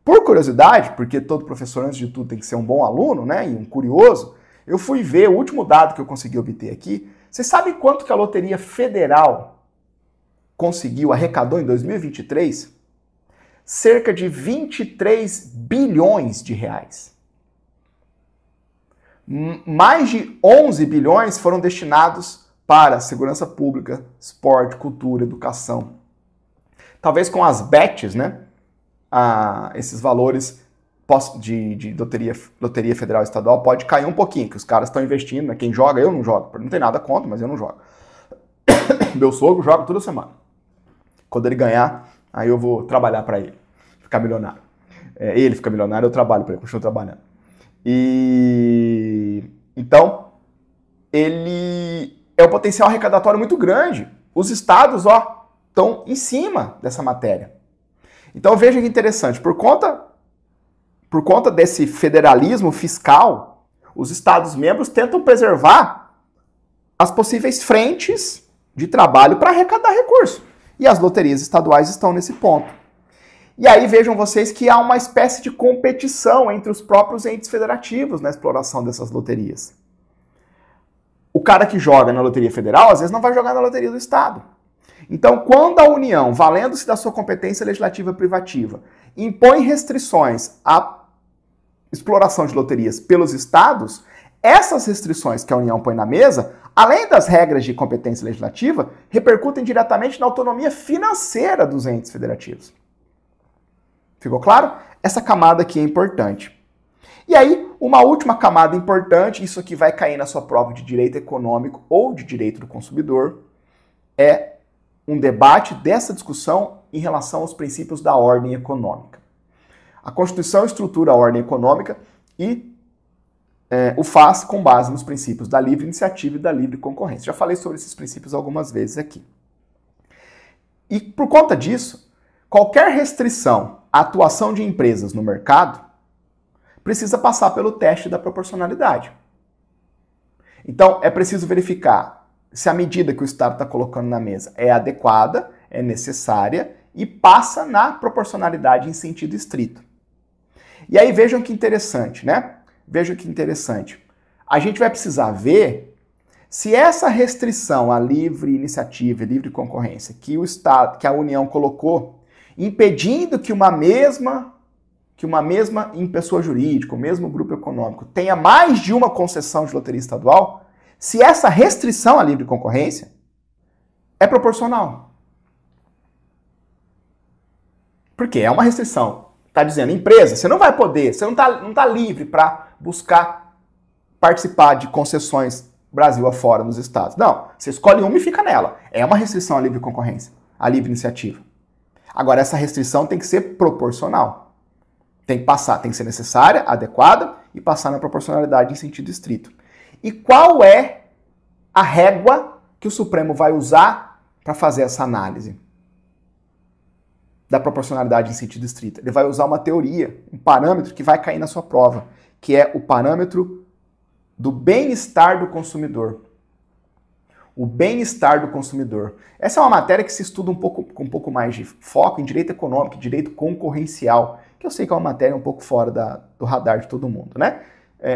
Por curiosidade, porque todo professor, antes de tudo, tem que ser um bom aluno, né, e um curioso, eu fui ver o último dado que eu consegui obter aqui. Vocês sabem quanto que a Loteria Federal arrecadou em 2023? Cerca de 23 bilhões de reais. Mais de 11 bilhões foram destinados para segurança pública, esporte, cultura, educação. Talvez com as bets, né? Esses valores de loteria federal e estadual pode cair um pouquinho, que os caras estão investindo, né? Quem joga, eu não jogo. Não tem nada contra, mas eu não jogo. Meu sogro joga toda semana. Quando ele ganhar, aí eu vou trabalhar para ele, ficar milionário. Ele fica milionário, eu trabalho para ele, continuo trabalhando. Então, ele é um potencial arrecadatório muito grande. Os estados, estão em cima dessa matéria. Então veja que interessante, por conta desse federalismo fiscal, os estados-membros tentam preservar as possíveis frentes de trabalho para arrecadar recurso. E as loterias estaduais estão nesse ponto. E aí vejam vocês que há uma espécie de competição entre os próprios entes federativos na exploração dessas loterias. O cara que joga na Loteria Federal, às vezes não vai jogar na Loteria do Estado. Então, quando a União, valendo-se da sua competência legislativa privativa, impõe restrições à exploração de loterias pelos estados, essas restrições que a União põe na mesa, além das regras de competência legislativa, repercutem diretamente na autonomia financeira dos entes federativos. Ficou claro? Essa camada aqui é importante. E aí, uma última camada importante, isso aqui vai cair na sua prova de direito econômico ou de direito do consumidor, é um debate dessa discussão em relação aos princípios da ordem econômica. A Constituição estrutura a ordem econômica e o faz com base nos princípios da livre iniciativa e da livre concorrência. Já falei sobre esses princípios algumas vezes aqui. E por conta disso, qualquer restrição à atuação de empresas no mercado precisa passar pelo teste da proporcionalidade. Então, é preciso verificar se a medida que o Estado está colocando na mesa é adequada, é necessária e passa na proporcionalidade em sentido estrito. E aí vejam que interessante, né? Vejam que interessante. A gente vai precisar ver se essa restrição à livre iniciativa e livre concorrência que o Estado, que a União colocou, impedindo que uma mesma em pessoa jurídica, o mesmo grupo econômico, tenha mais de uma concessão de loteria estadual, se essa restrição à livre concorrência é proporcional. Porque é uma restrição. Está dizendo, empresa, você não vai poder, você não tá livre para buscar participar de concessões Brasil afora nos estados. Não, você escolhe uma e fica nela. É uma restrição à livre concorrência, à livre iniciativa. Agora, essa restrição tem que ser proporcional. Tem que ser necessária, adequada e passar na proporcionalidade em sentido estrito. E qual é a régua que o Supremo vai usar para fazer essa análise da proporcionalidade em sentido estrito? Ele vai usar uma teoria, um parâmetro que vai cair na sua prova, que é o parâmetro do bem-estar do consumidor. O bem-estar do consumidor. Essa é uma matéria que se estuda com um pouco mais de foco em direito econômico, direito concorrencial, que eu sei que é uma matéria um pouco fora do radar de todo mundo, né?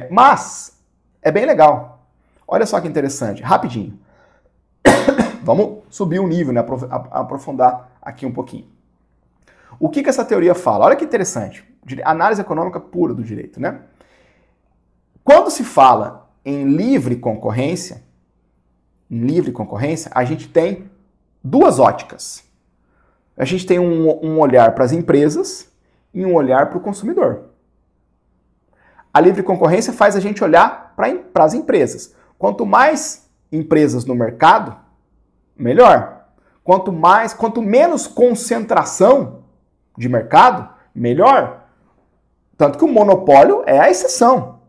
Mas é bem legal. Olha só que interessante, rapidinho. Vamos subir o nível, né? Aprofundar aqui um pouquinho. O que essa teoria fala? Olha que interessante. Análise econômica pura do direito, né? Quando se fala em livre concorrência, a gente tem duas óticas. A gente tem um olhar para as empresas e um olhar para o consumidor. A livre concorrência faz a gente olhar para as empresas. Quanto mais empresas no mercado, melhor. Quanto menos concentração de mercado, melhor. Tanto que o monopólio é a exceção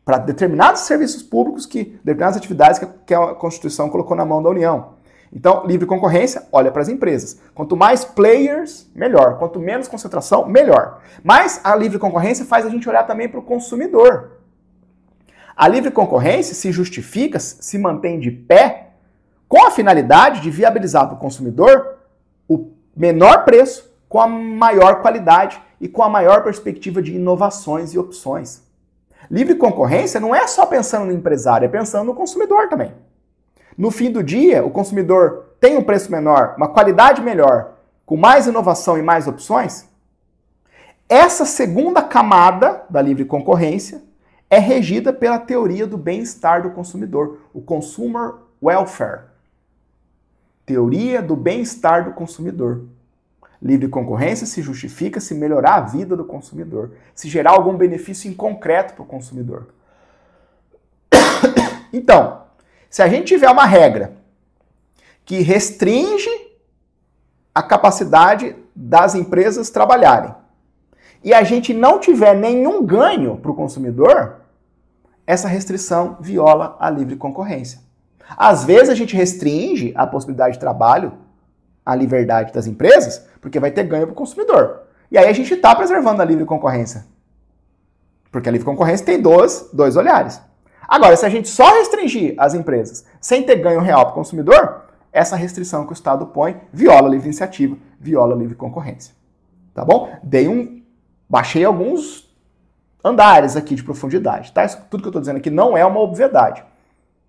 para determinados serviços públicos, determinadas atividades que a Constituição colocou na mão da União. Então, livre concorrência, olha para as empresas. Quanto mais players, melhor. Quanto menos concentração, melhor. Mas a livre concorrência faz a gente olhar também para o consumidor. A livre concorrência se justifica, se mantém de pé, com a finalidade de viabilizar para o consumidor o menor preço, com a maior qualidade e com a maior perspectiva de inovações e opções. Livre concorrência não é só pensando no empresário, é pensando no consumidor também. No fim do dia, o consumidor tem um preço menor, uma qualidade melhor, com mais inovação e mais opções. Essa segunda camada da livre concorrência é regida pela teoria do bem-estar do consumidor, o Consumer Welfare. Teoria do bem-estar do consumidor. Livre concorrência se justifica se melhorar a vida do consumidor, se gerar algum benefício em concreto para o consumidor. Então, se a gente tiver uma regra que restringe a capacidade das empresas trabalharem e a gente não tiver nenhum ganho para o consumidor, essa restrição viola a livre concorrência. Às vezes a gente restringe a possibilidade de trabalho, a liberdade das empresas, porque vai ter ganho para o consumidor. E aí a gente está preservando a livre concorrência. Porque a livre concorrência tem dois olhares. Agora, se a gente só restringir as empresas sem ter ganho real para o consumidor, essa restrição que o Estado põe viola a livre iniciativa, viola a livre concorrência. Tá bom? Baixei alguns andares aqui de profundidade. Tá? Isso, tudo que eu estou dizendo aqui não é uma obviedade.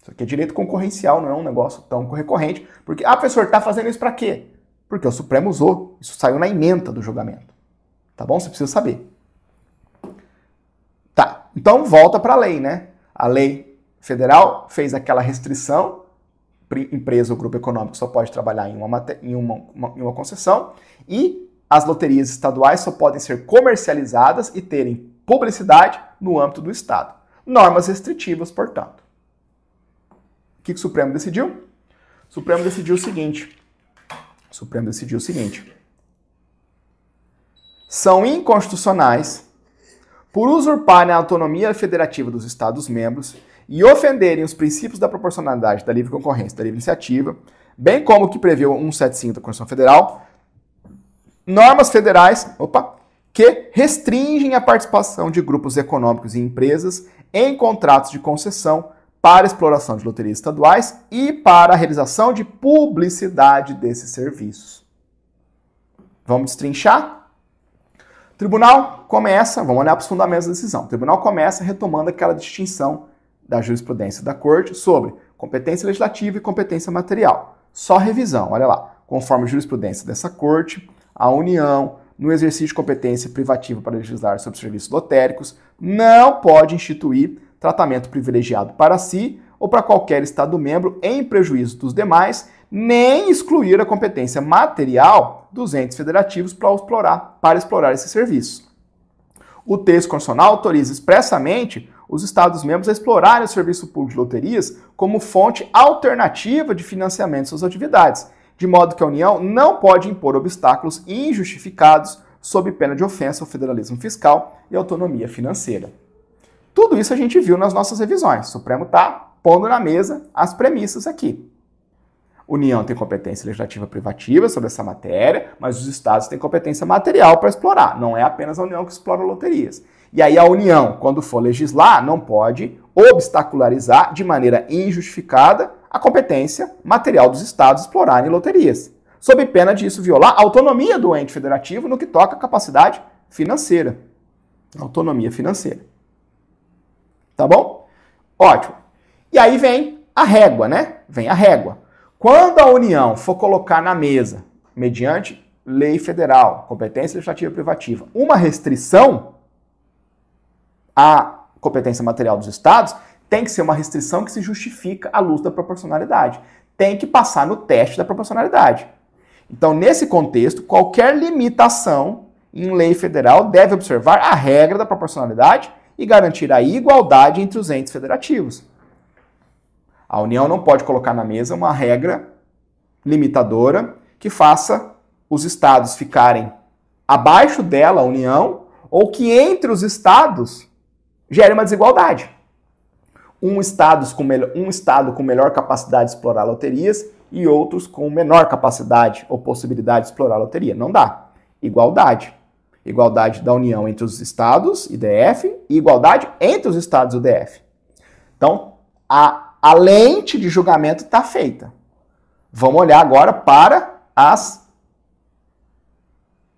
Isso aqui é direito concorrencial, não é um negócio tão recorrente. Porque, professor, está fazendo isso para quê? Porque o Supremo usou. Isso saiu na ementa do julgamento. Tá bom? Você precisa saber. Tá. Então, volta para a lei, né? A lei federal fez aquela restrição. Empresa ou grupo econômico só pode trabalhar em uma concessão. E as loterias estaduais só podem ser comercializadas e terem publicidade no âmbito do Estado. Normas restritivas, portanto. O que o Supremo decidiu? O Supremo decidiu o seguinte. São inconstitucionais por usurparem a autonomia federativa dos Estados-membros e ofenderem os princípios da proporcionalidade, da livre concorrência, da livre iniciativa, bem como o que prevê o 175 da Constituição Federal, normas federais que restringem a participação de grupos econômicos e empresas em contratos de concessão para exploração de loterias estaduais e para a realização de publicidade desses serviços. Vamos destrinchar? O tribunal começa, vamos olhar para os fundamentos da decisão. O tribunal começa retomando aquela distinção da jurisprudência da Corte sobre competência legislativa e competência material. Só revisão, olha lá. Conforme a jurisprudência dessa Corte, a União, no exercício de competência privativa para legislar sobre serviços lotéricos, não pode instituir tratamento privilegiado para si ou para qualquer Estado-membro em prejuízo dos demais, nem excluir a competência material dos entes federativos para explorar esse serviço. O texto constitucional autoriza expressamente os Estados-membros a explorarem o serviço público de loterias como fonte alternativa de financiamento de suas atividades, de modo que a União não pode impor obstáculos injustificados sob pena de ofensa ao federalismo fiscal e autonomia financeira. Tudo isso a gente viu nas nossas revisões. O Supremo está pondo na mesa as premissas aqui. A União tem competência legislativa privativa sobre essa matéria, mas os estados têm competência material para explorar. Não é apenas a União que explora loterias. E aí a União, quando for legislar, não pode obstacularizar de maneira injustificada a competência material dos estados explorarem loterias, sob pena disso violar a autonomia do ente federativo no que toca à capacidade financeira. Autonomia financeira. Tá bom? Ótimo. E aí vem a régua, né? Vem a régua. Quando a União for colocar na mesa, mediante lei federal, competência legislativa privativa, uma restrição à competência material dos estados, tem que ser uma restrição que se justifica à luz da proporcionalidade. Tem que passar no teste da proporcionalidade. Então, nesse contexto, qualquer limitação em lei federal, deve observar a regra da proporcionalidade e garantir a igualdade entre os entes federativos. A União não pode colocar na mesa uma regra limitadora que faça os estados ficarem abaixo dela, a União, ou que entre os estados gere uma desigualdade. Um estado com melhor capacidade de explorar loterias e outros com menor capacidade ou possibilidade de explorar loteria. Não dá. Igualdade. Igualdade da União entre os estados e DF e igualdade entre os estados e o DF. Então, a lente de julgamento está feita. Vamos olhar agora para as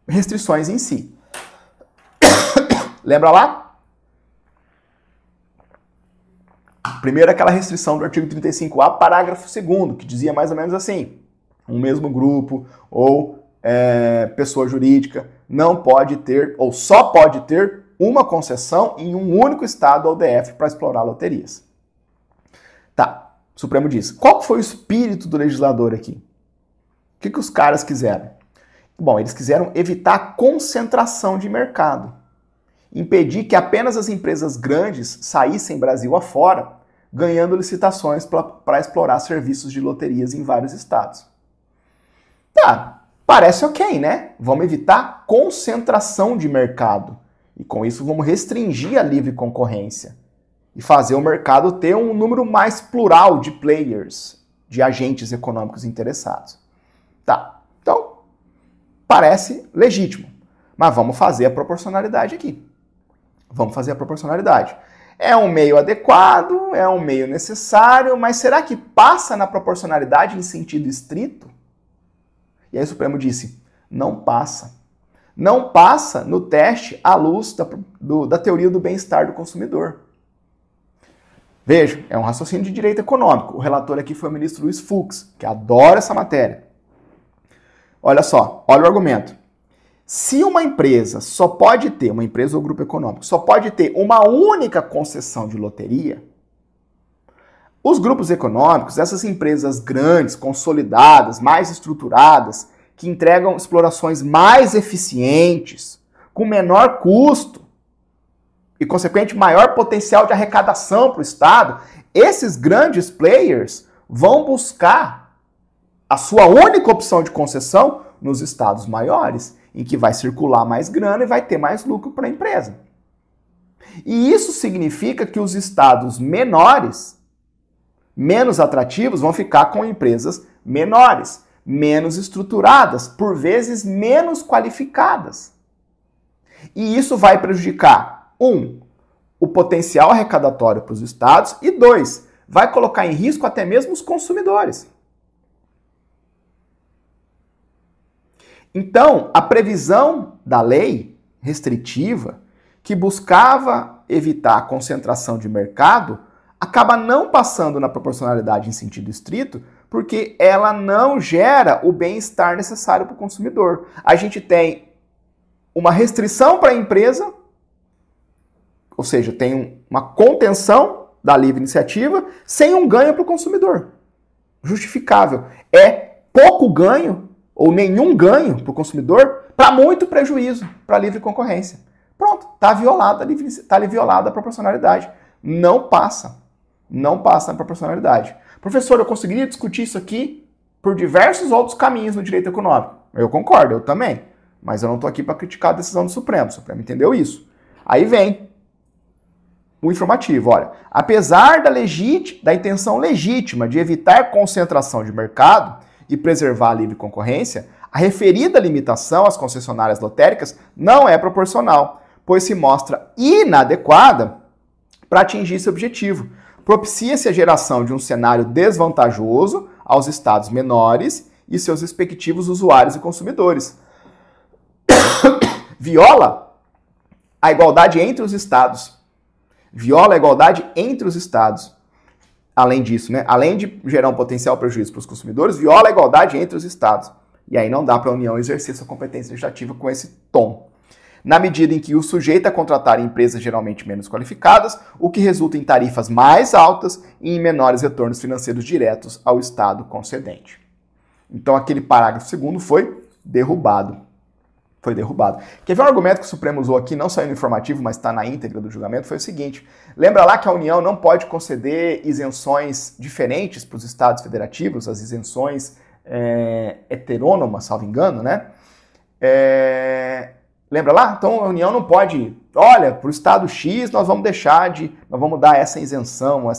restrições em si. Lembra lá? Primeiro, aquela restrição do artigo 35A, parágrafo 2º, que dizia mais ou menos assim: um mesmo grupo ou pessoa jurídica não pode ter, ou só pode ter, uma concessão em um único estado ou DF para explorar loterias. Tá, o Supremo diz. Qual foi o espírito do legislador aqui? O que os caras quiseram? Bom, eles quiseram evitar a concentração de mercado. Impedir que apenas as empresas grandes saíssem Brasil afora, ganhando licitações para explorar serviços de loterias em vários estados. Tá, parece ok, né? Vamos evitar concentração de mercado. E com isso vamos restringir a livre concorrência. E fazer o mercado ter um número mais plural de players, de agentes econômicos interessados. Tá, então parece legítimo. Mas vamos fazer a proporcionalidade aqui. Vamos fazer a proporcionalidade. É um meio adequado, é um meio necessário, mas será que passa na proporcionalidade em sentido estrito? E aí o Supremo disse, não passa. Não passa no teste à luz da teoria do bem-estar do consumidor. Veja, é um raciocínio de direito econômico. O relator aqui foi o ministro Luiz Fux, que adora essa matéria. Olha só, olha o argumento. Se uma empresa só pode ter, uma empresa ou grupo econômico, só pode ter uma única concessão de loteria, os grupos econômicos, essas empresas grandes, consolidadas, mais estruturadas, que entregam explorações mais eficientes, com menor custo e, consequente, maior potencial de arrecadação para o Estado, esses grandes players vão buscar a sua única opção de concessão nos estados maiores, em que vai circular mais grana e vai ter mais lucro para a empresa. E isso significa que os estados menores, menos atrativos, vão ficar com empresas menores, menos estruturadas, por vezes menos qualificadas. E isso vai prejudicar, o potencial arrecadatório para os estados e, vai colocar em risco até mesmo os consumidores. Então, a previsão da lei restritiva, que buscava evitar a concentração de mercado, acaba não passando na proporcionalidade em sentido estrito, porque ela não gera o bem-estar necessário para o consumidor. A gente tem uma restrição para a empresa, ou seja, tem uma contenção da livre iniciativa, sem um ganho para o consumidor. Justificável. É pouco ganho ou nenhum ganho para o consumidor, para muito prejuízo para a livre concorrência. Pronto, está violada a proporcionalidade. Não passa na proporcionalidade. Professor, eu conseguiria discutir isso aqui por diversos outros caminhos no direito econômico. Eu concordo, eu também. Mas eu não estou aqui para criticar a decisão do Supremo. O Supremo entendeu isso. Aí vem o informativo. Olha, apesar da intenção legítima de evitar concentração de mercado e preservar a livre concorrência, a referida limitação às concessionárias lotéricas não é proporcional, pois se mostra inadequada para atingir esse objetivo. Propicia-se a geração de um cenário desvantajoso aos estados menores e seus respectivos usuários e consumidores. Viola a igualdade entre os estados. Viola a igualdade entre os estados. Além disso, né? Além de gerar um potencial prejuízo para os consumidores, viola a igualdade entre os estados. E aí não dá para a União exercer sua competência legislativa com esse tom. Na medida em que o sujeito a contratar empresas geralmente menos qualificadas, o que resulta em tarifas mais altas e em menores retornos financeiros diretos ao Estado concedente. Então aquele parágrafo 2º foi derrubado. Foi derrubado. Quer ver um argumento que o Supremo usou aqui, não só no informativo, mas está na íntegra do julgamento, foi o seguinte. Lembra lá que a União não pode conceder isenções diferentes para os estados federativos, as isenções heterônomas, salvo engano, né? Lembra lá? Então a União não pode, olha, para o estado X nós vamos dar essa isenção,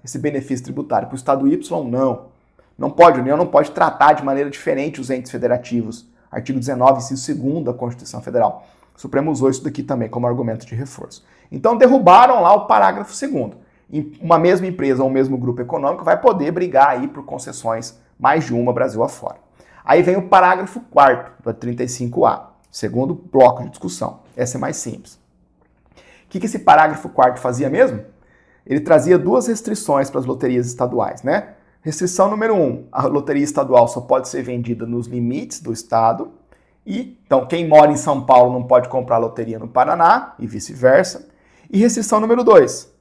esse benefício tributário. Para o estado Y, não. Não pode, a União não pode tratar de maneira diferente os entes federativos. Artigo 19, inciso 2º da Constituição Federal. O Supremo usou isso daqui também como argumento de reforço. Então derrubaram lá o parágrafo 2º. Uma mesma empresa ou um mesmo grupo econômico vai poder brigar aí por concessões, mais de uma, Brasil afora. Aí vem o parágrafo 4º da 35A, segundo bloco de discussão. Essa é mais simples. O que esse parágrafo 4º fazia mesmo? Ele trazia duas restrições para as loterias estaduais, né? Restrição número 1, a loteria estadual só pode ser vendida nos limites do estado. Então, quem mora em São Paulo não pode comprar loteria no Paraná e vice-versa. E restrição número 2,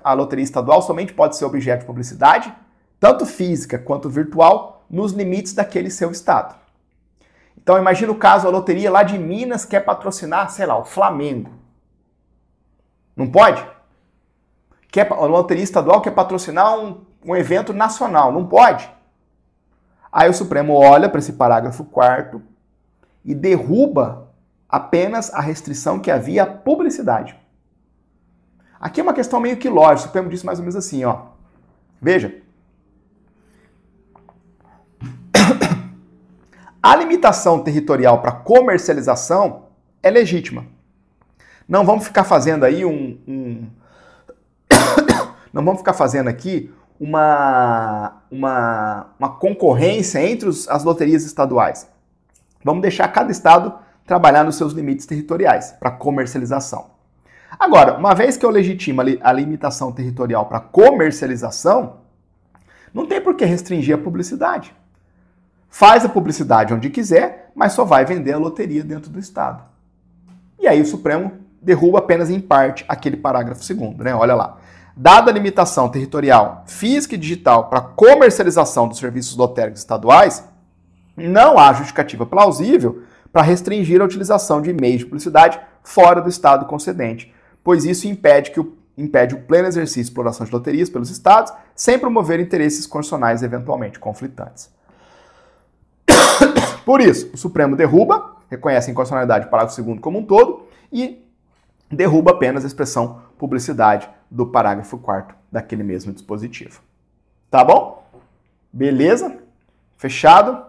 a loteria estadual somente pode ser objeto de publicidade, tanto física quanto virtual, nos limites daquele seu estado. Então, imagina o caso, a loteria lá de Minas quer patrocinar, sei lá, o Flamengo. Não pode? A loteria estadual quer patrocinar um evento nacional. Não pode. Aí o Supremo olha para esse parágrafo 4º e derruba apenas a restrição que havia à publicidade. Aqui é uma questão meio que lógica. O Supremo disse mais ou menos assim, ó. Veja. A limitação territorial para comercialização é legítima. Não vamos ficar fazendo aí não vamos ficar fazendo aqui uma concorrência entre as loterias estaduais. Vamos deixar cada estado trabalhar nos seus limites territoriais para comercialização. Agora, uma vez que eu legitimo a limitação territorial para comercialização, não tem por que restringir a publicidade. Faz a publicidade onde quiser, mas só vai vender a loteria dentro do estado. E aí o Supremo derruba apenas em parte aquele parágrafo 2º, né? Olha lá. Dada a limitação territorial física e digital para comercialização dos serviços lotéricos estaduais, não há justificativa plausível para restringir a utilização de meios de publicidade fora do estado concedente, pois isso impede o pleno exercício e exploração de loterias pelos estados, sem promover interesses constitucionais eventualmente conflitantes. Por isso, o Supremo derruba, reconhece a inconstitucionalidade do parágrafo 2º como um todo e derruba apenas a expressão publicidade do parágrafo 4º daquele mesmo dispositivo. Tá bom? Beleza? Fechado?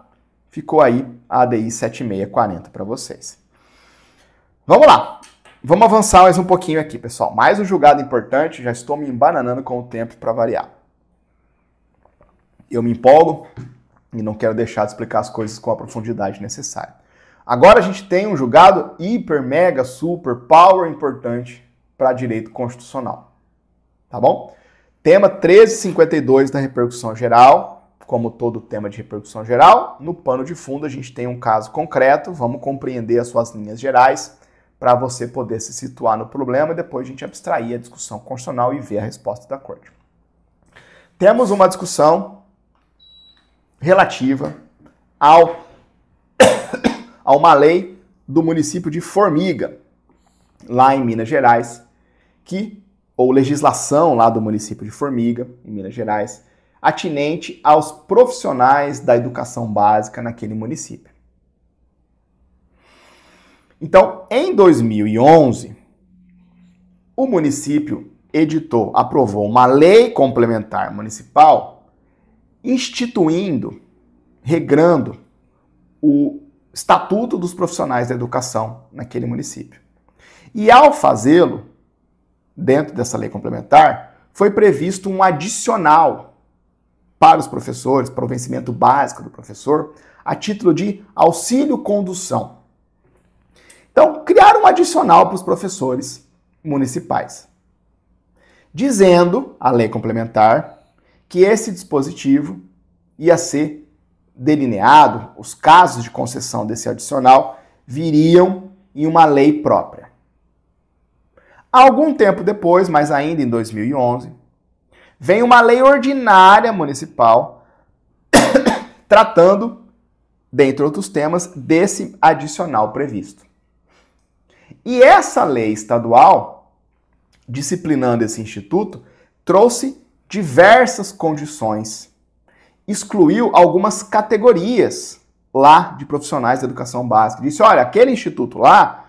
Ficou aí a ADI 7640 para vocês. Vamos lá. Vamos avançar mais um pouquinho aqui, pessoal. Mais um julgado importante. Já estou me embananando com o tempo para variar. Eu me empolgo e não quero deixar de explicar as coisas com a profundidade necessária. Agora a gente tem um julgado hiper, mega, super, power importante para direito constitucional. Tá bom? Tema 1352 da repercussão geral. Como todo tema de repercussão geral, no pano de fundo a gente tem um caso concreto. Vamos compreender as suas linhas gerais para você poder se situar no problema e depois a gente abstrair a discussão constitucional e ver a resposta da Corte. Temos uma discussão relativa a uma lei do município de Formiga, lá em Minas Gerais, ou legislação lá do município de Formiga, em Minas Gerais, atinente aos profissionais da educação básica naquele município. Então, em 2011, o município aprovou uma lei complementar municipal instituindo, regrando o Estatuto dos Profissionais da Educação naquele município. E ao fazê-lo, dentro dessa lei complementar, foi previsto um adicional para os professores, para o vencimento básico do professor, a título de auxílio-condução. Então, criaram um adicional para os professores municipais, dizendo, a lei complementar, que esse dispositivo ia ser delineado, os casos de concessão desse adicional viriam em uma lei própria. Algum tempo depois, mas ainda em 2011, vem uma lei ordinária municipal tratando dentre outros temas, desse adicional previsto. E essa lei estadual, disciplinando esse instituto, trouxe diversas condições, excluiu algumas categorias lá de profissionais da educação básica. Disse, olha, aquele instituto lá,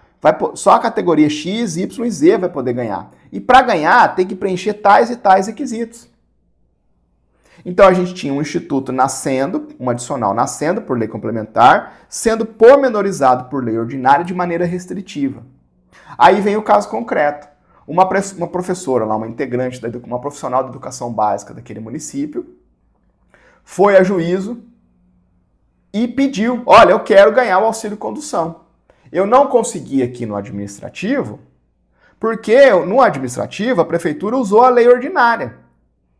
só a categoria X, Y e Z vai poder ganhar. E para ganhar, tem que preencher tais e tais requisitos. Então a gente tinha um instituto nascendo, um adicional nascendo por lei complementar, sendo pormenorizado por lei ordinária de maneira restritiva. Aí vem o caso concreto. Uma professora lá, uma integrante, uma profissional da educação básica daquele município, foi a juízo e pediu, olha, eu quero ganhar o auxílio condução. Eu não consegui aqui no administrativo, porque no administrativo a prefeitura usou a lei ordinária.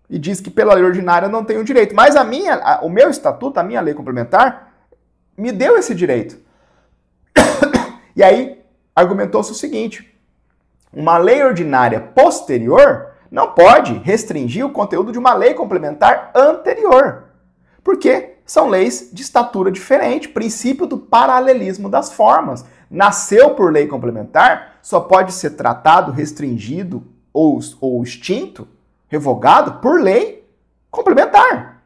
E diz que pela lei ordinária não tenho direito. Mas o meu estatuto, a minha lei complementar, me deu esse direito. E aí, argumentou-se o seguinte, uma lei ordinária posterior não pode restringir o conteúdo de uma lei complementar anterior. Porque são leis de estatura diferente, princípio do paralelismo das formas. Nasceu por lei complementar, só pode ser tratado, restringido ou extinto, revogado por lei complementar.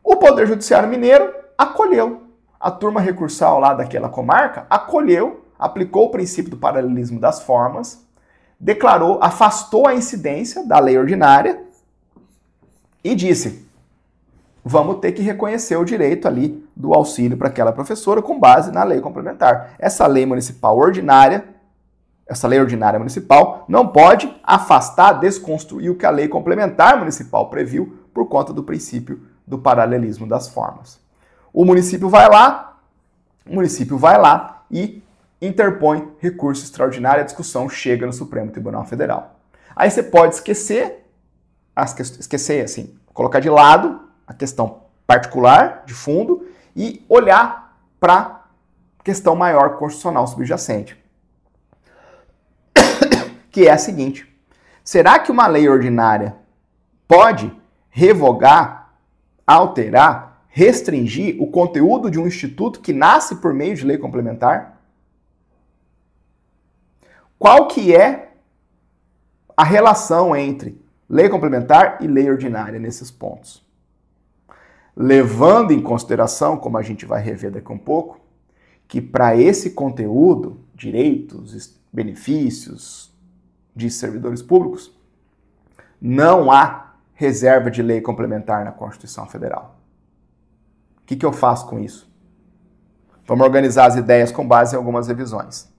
O Poder Judiciário Mineiro acolheu. A turma recursal lá daquela comarca acolheu, aplicou o princípio do paralelismo das formas, declarou, afastou a incidência da lei ordinária e disse, vamos ter que reconhecer o direito ali do auxílio para aquela professora com base na lei complementar. Essa lei municipal ordinária, essa lei ordinária municipal não pode afastar, desconstruir o que a lei complementar municipal previu por conta do princípio do paralelismo das formas. O município vai lá e interpõe recurso extraordinário, a discussão chega no Supremo Tribunal Federal. Aí você pode esquecer assim, colocar de lado a questão particular, de fundo, e olhar para a questão maior constitucional subjacente. Que é a seguinte, será que uma lei ordinária pode revogar, alterar, restringir o conteúdo de um instituto que nasce por meio de lei complementar? Qual que é a relação entre lei complementar e lei ordinária nesses pontos? Levando em consideração, como a gente vai rever daqui a um pouco, que para esse conteúdo, direitos, benefícios de servidores públicos, não há reserva de lei complementar na Constituição Federal. O que eu faço com isso? Vamos organizar as ideias com base em algumas revisões.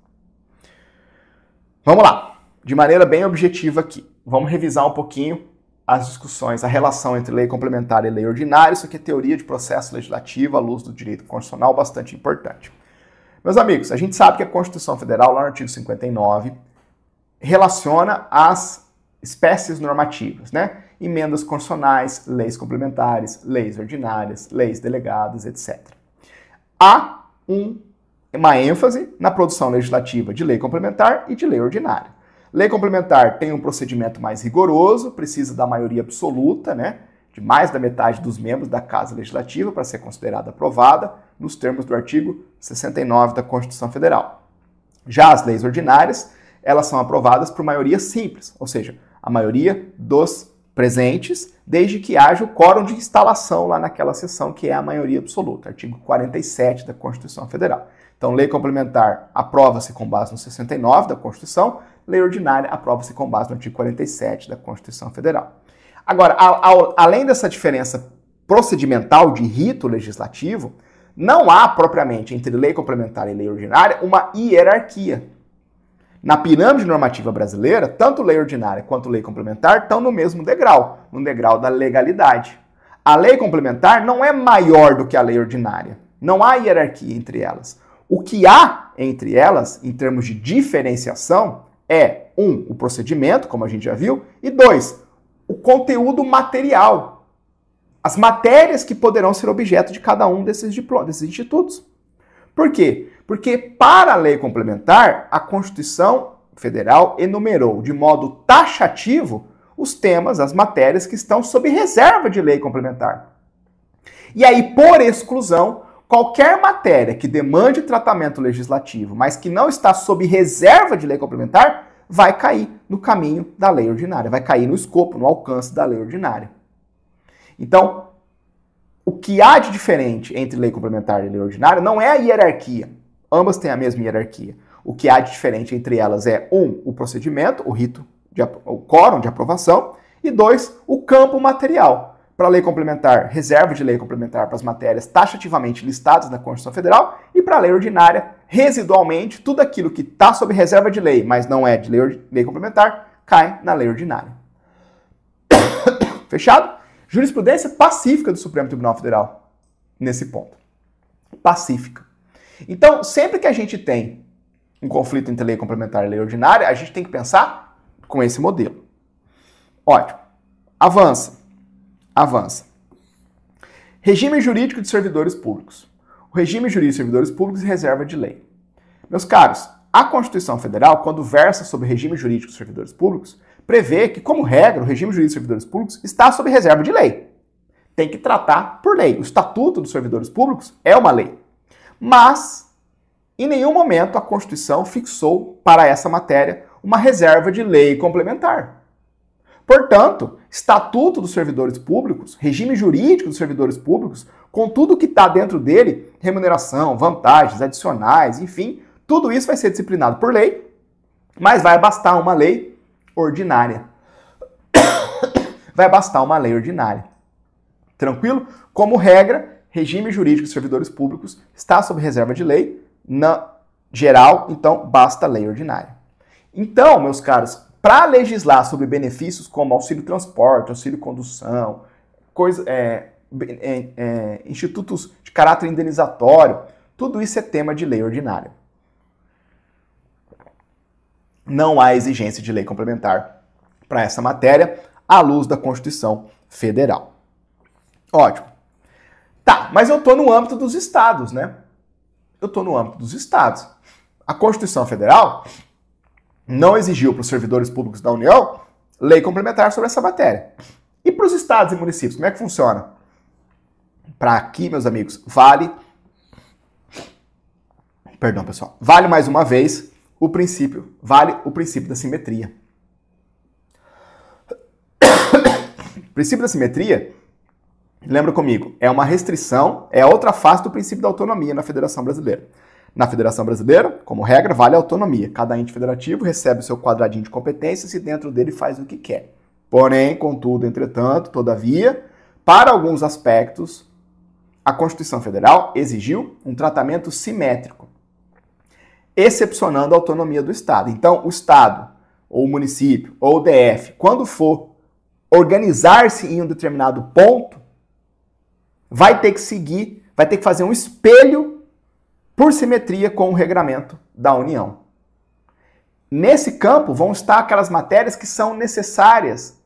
Vamos lá, de maneira bem objetiva aqui. Vamos revisar um pouquinho as discussões, a relação entre lei complementar e lei ordinária. Isso aqui é teoria de processo legislativo à luz do direito constitucional, bastante importante. Meus amigos, a gente sabe que a Constituição Federal, lá no artigo 59, relaciona as espécies normativas, né? Emendas constitucionais, leis complementares, leis ordinárias, leis delegadas, etc. Há uma ênfase na produção legislativa de lei complementar e de lei ordinária. Lei complementar tem um procedimento mais rigoroso, precisa da maioria absoluta, né? De mais da metade dos membros da Casa Legislativa para ser considerada aprovada, nos termos do artigo 69 da Constituição Federal. Já as leis ordinárias, elas são aprovadas por maioria simples, ou seja, a maioria dos presentes, desde que haja o quórum de instalação lá naquela sessão, que é a maioria absoluta, artigo 47 da Constituição Federal. Então, lei complementar aprova-se com base no 69 da Constituição, lei ordinária aprova-se com base no artigo 47 da Constituição Federal. Agora, além dessa diferença procedimental de rito legislativo, não há propriamente entre lei complementar e lei ordinária uma hierarquia. Na pirâmide normativa brasileira, tanto lei ordinária quanto lei complementar estão no mesmo degrau, no degrau da legalidade. A lei complementar não é maior do que a lei ordinária. Não há hierarquia entre elas. O que há entre elas, em termos de diferenciação, é, o procedimento, como a gente já viu, e 2, o conteúdo material. As matérias que poderão ser objeto de cada um desses institutos. Por quê? Porque para a lei complementar, a Constituição Federal enumerou de modo taxativo os temas, as matérias que estão sob reserva de lei complementar. E aí, por exclusão, qualquer matéria que demande tratamento legislativo, mas que não está sob reserva de lei complementar, vai cair no caminho da lei ordinária, vai cair no escopo, no alcance da lei ordinária. Então, o que há de diferente entre lei complementar e lei ordinária não é a hierarquia. Ambas têm a mesma hierarquia. O que há de diferente entre elas é, o procedimento, o rito, o quórum de aprovação, e 2, o campo material. Para a lei complementar, reserva de lei complementar para as matérias taxativamente listadas na Constituição Federal, e para a lei ordinária, residualmente, tudo aquilo que está sob reserva de lei, mas não é de lei complementar, cai na lei ordinária. Fechado? Jurisprudência pacífica do Supremo Tribunal Federal, nesse ponto. Pacífica. Então, sempre que a gente tem um conflito entre lei complementar e lei ordinária, a gente tem que pensar com esse modelo. Ótimo. Avança. Regime jurídico de servidores públicos. O regime jurídico de servidores públicos e reserva de lei. Meus caros, a Constituição Federal, quando versa sobre regime jurídico de servidores públicos, prevê que, como regra, o regime jurídico de servidores públicos está sob reserva de lei. Tem que tratar por lei. O Estatuto dos Servidores Públicos é uma lei. Mas, em nenhum momento, a Constituição fixou para essa matéria uma reserva de lei complementar. Portanto, Estatuto dos Servidores Públicos, regime jurídico dos servidores públicos, com tudo que está dentro dele, remuneração, vantagens, adicionais, enfim, tudo isso vai ser disciplinado por lei, mas vai bastar uma lei ordinária. Vai bastar uma lei ordinária. Tranquilo? Como regra, regime jurídico dos servidores públicos está sob reserva de lei, na geral, então basta lei ordinária. Então, meus caros, para legislar sobre benefícios como auxílio transporte, auxílio condução, institutos de caráter indenizatório, tudo isso é tema de lei ordinária. Não há exigência de lei complementar para essa matéria, à luz da Constituição Federal. Ótimo. Tá, mas eu estou no âmbito dos estados, né? Eu estou no âmbito dos estados. A Constituição Federal não exigiu para os servidores públicos da União lei complementar sobre essa matéria. E para os estados e municípios, como é que funciona? Para aqui, meus amigos, vale mais uma vez o princípio da simetria. O princípio da simetria, lembra comigo, é uma restrição, é outra face do princípio da autonomia na Federação Brasileira. Na Federação Brasileira, como regra, vale a autonomia. Cada ente federativo recebe o seu quadradinho de competências e dentro dele faz o que quer. Porém, contudo, entretanto, todavia, para alguns aspectos, a Constituição Federal exigiu um tratamento simétrico, excepcionando a autonomia do Estado. Então, o Estado, ou o município, ou o DF, quando for organizar-se em um determinado ponto, vai ter que fazer um espelho por simetria com o regramento da União. Nesse campo vão estar aquelas matérias que são necessárias,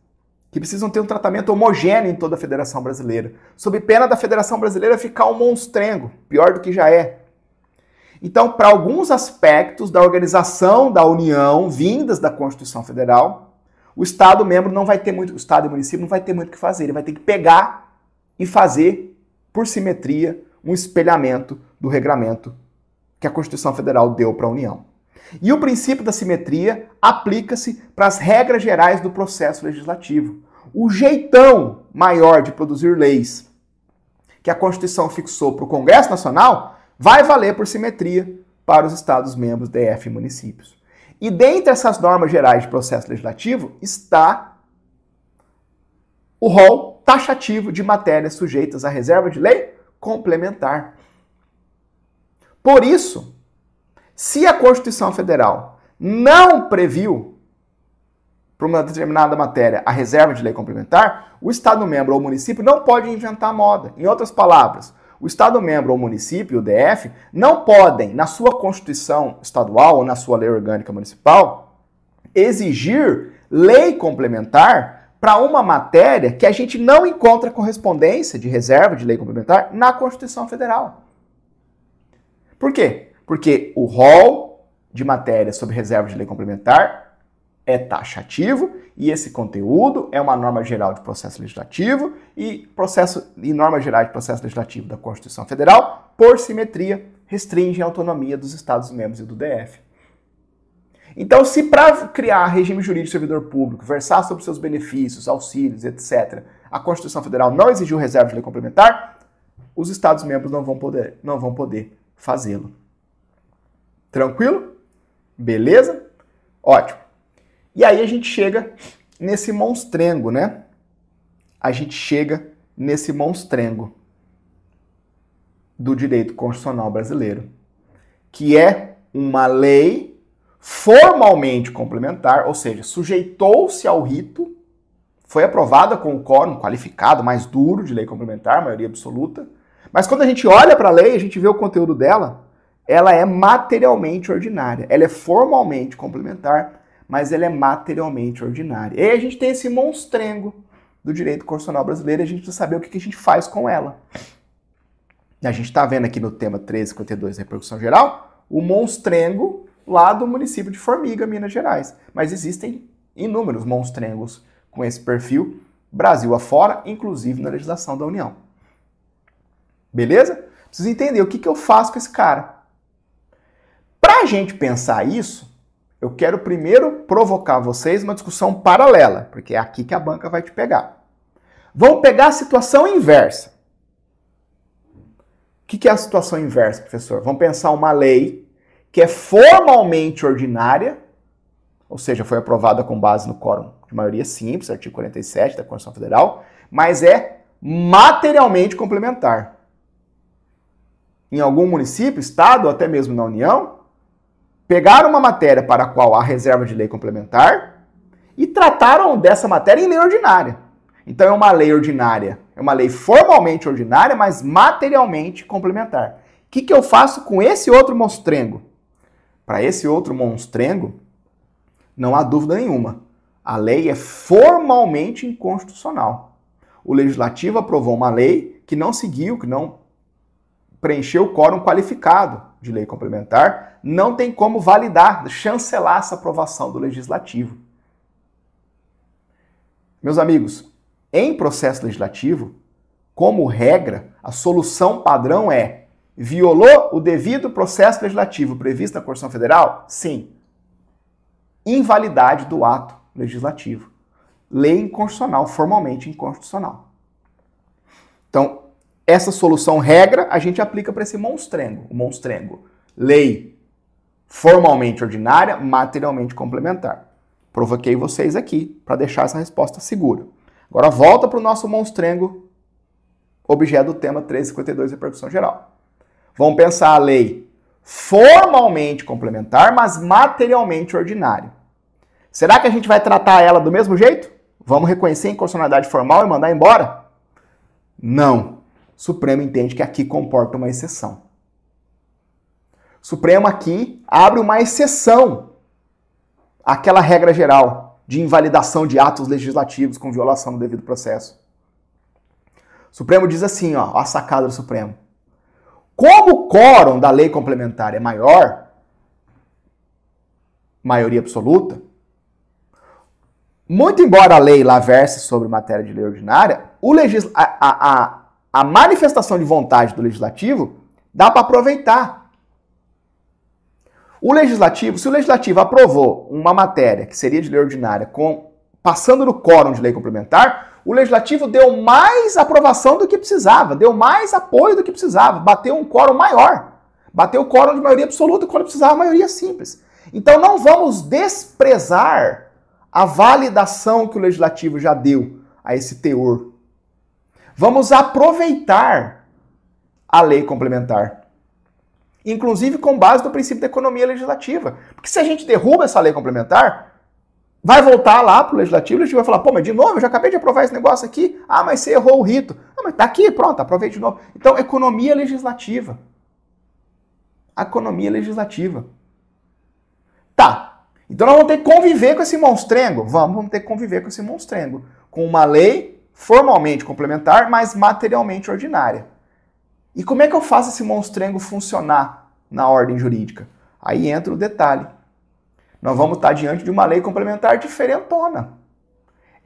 que precisam ter um tratamento homogêneo em toda a Federação Brasileira, sob pena da Federação Brasileira ficar um monstrengo, pior do que já é. Então, para alguns aspectos da organização da União, vindas da Constituição Federal, o Estado membro não vai ter muito, o Estado e o município não vai ter muito o que fazer, ele vai ter que pegar e fazer, por simetria, um espelhamento do regramento que a Constituição Federal deu para a União. E o princípio da simetria aplica-se para as regras gerais do processo legislativo. O jeitão maior de produzir leis que a Constituição fixou para o Congresso Nacional vai valer por simetria para os Estados-membros, DF e municípios. E dentre essas normas gerais de processo legislativo está o rol taxativo de matérias sujeitas à reserva de lei complementar. Por isso, se a Constituição Federal não previu para uma determinada matéria a reserva de lei complementar, o Estado-membro ou o município não pode inventar moda. Em outras palavras, o Estado-membro ou o município, o DF, não podem, na sua Constituição estadual ou na sua lei orgânica municipal, exigir lei complementar para uma matéria que a gente não encontra correspondência de reserva de lei complementar na Constituição Federal. Por quê? Porque o rol de matérias sob reserva de lei complementar é taxativo e esse conteúdo é uma norma geral de processo legislativo e norma geral de processo legislativo da Constituição Federal, por simetria, restringem a autonomia dos Estados-membros e do DF. Então, se para criar regime jurídico de servidor público, versar sobre seus benefícios, auxílios, etc., a Constituição Federal não exigiu reserva de lei complementar, os Estados-membros não vão poder fazê-lo. Tranquilo? Beleza? Ótimo. E aí a gente chega nesse monstrengo, né? A gente chega nesse monstrengo do direito constitucional brasileiro, que é uma lei formalmente complementar, ou seja, sujeitou-se ao rito, foi aprovada com o quórum qualificado, mais duro de lei complementar, maioria absoluta, mas quando a gente olha para a lei, a gente vê o conteúdo dela, ela é materialmente ordinária, ela é formalmente complementar, mas ela é materialmente ordinária. E aí a gente tem esse monstrengo do direito constitucional brasileiro e a gente precisa saber o que a gente faz com ela. A gente está vendo aqui no tema 1352, repercussão geral, o monstrengo lá do município de Formiga, Minas Gerais. Mas existem inúmeros monstrengos com esse perfil, Brasil afora, inclusive na legislação da União. Beleza? Preciso entender o que eu faço com esse cara. Para a gente pensar isso, eu quero primeiro provocar vocês uma discussão paralela, porque é aqui que a banca vai te pegar. Vamos pegar a situação inversa. O que é a situação inversa, professor? Vamos pensar uma lei que é formalmente ordinária, ou seja, foi aprovada com base no quórum de maioria simples, artigo 47 da Constituição Federal, mas é materialmente complementar. Em algum município, estado ou até mesmo na União, pegaram uma matéria para a qual há reserva de lei complementar e trataram dessa matéria em lei ordinária. Então é uma lei ordinária, é uma lei formalmente ordinária, mas materialmente complementar. O que eu faço com esse outro monstrengo? Para esse outro monstrengo, não há dúvida nenhuma. A lei é formalmente inconstitucional. O Legislativo aprovou uma lei que não seguiu, que não preencheu o quórum qualificado de lei complementar, não tem como validar, chancelar essa aprovação do Legislativo. Meus amigos, em processo legislativo, como regra, a solução padrão é: violou o devido processo legislativo previsto na Constituição Federal? Sim. Invalidade do ato legislativo. Lei inconstitucional, formalmente inconstitucional. Então, essa solução regra a gente aplica para esse monstrengo. O monstrengo, lei formalmente ordinária, materialmente complementar. Provoquei vocês aqui para deixar essa resposta segura. Agora volta para o nosso monstrengo, objeto do tema 1352, repercussão geral. Vamos pensar a lei formalmente complementar, mas materialmente ordinária. Será que a gente vai tratar ela do mesmo jeito? Vamos reconhecer a inconstitucionalidade formal e mandar embora? Não. O Supremo entende que aqui comporta uma exceção. O Supremo aqui abre uma exceção àquela regra geral de invalidação de atos legislativos com violação do devido processo. O Supremo diz assim, ó, a sacada do Supremo. Como o quórum da lei complementar é maior, maioria absoluta, muito embora a lei lá verse sobre matéria de lei ordinária, a manifestação de vontade do legislativo dá para aproveitar. Se o legislativo aprovou uma matéria que seria de lei ordinária passando no quórum de lei complementar, o legislativo deu mais aprovação do que precisava, deu mais apoio do que precisava, bateu um quórum maior, bateu o quórum de maioria absoluta quando precisava maioria simples. Então não vamos desprezar a validação que o legislativo já deu a esse teor. Vamos aproveitar a lei complementar. Inclusive com base no princípio da economia legislativa. Porque se a gente derruba essa lei complementar, vai voltar lá para o legislativo vai falar, pô, mas de novo, eu já acabei de aprovar esse negócio aqui. Ah, mas você errou o rito. Ah, mas tá aqui, pronto, aproveite de novo. Então, economia legislativa. Economia legislativa. Tá. Então nós vamos ter que conviver com esse monstrengo. Vamos ter que conviver com esse monstrengo. Com uma lei formalmente complementar, mas materialmente ordinária. E como é que eu faço esse monstrengo funcionar na ordem jurídica? Aí entra o detalhe. nós vamos estar diante de uma lei complementar diferentona.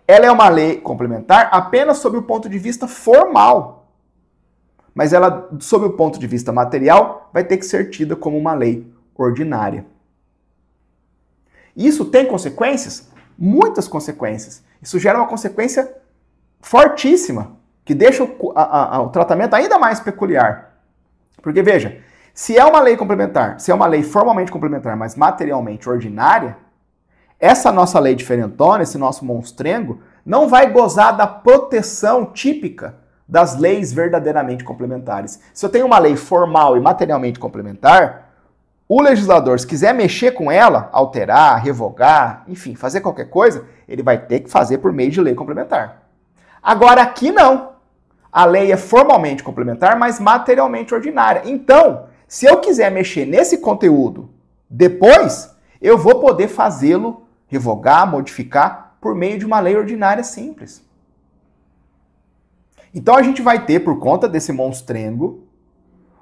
Ela é uma lei complementar apenas sob o ponto de vista formal. Mas ela, sob o ponto de vista material, vai ter que ser tida como uma lei ordinária. Isso tem consequências? Muitas consequências. Isso gera uma consequência fortíssima, que deixa o tratamento ainda mais peculiar. Porque, veja, se é uma lei complementar, se é uma lei formalmente complementar, mas materialmente ordinária, essa nossa lei diferentona, esse nosso monstrengo, não vai gozar da proteção típica das leis verdadeiramente complementares. Se eu tenho uma lei formal e materialmente complementar, o legislador, se quiser mexer com ela, alterar, revogar, enfim, fazer qualquer coisa, ele vai ter que fazer por meio de lei complementar. Agora, aqui não. A lei é formalmente complementar, mas materialmente ordinária. Então, se eu quiser mexer nesse conteúdo depois, eu vou poder fazê-lo, revogar, modificar, por meio de uma lei ordinária simples. Então, a gente vai ter, por conta desse monstrengo,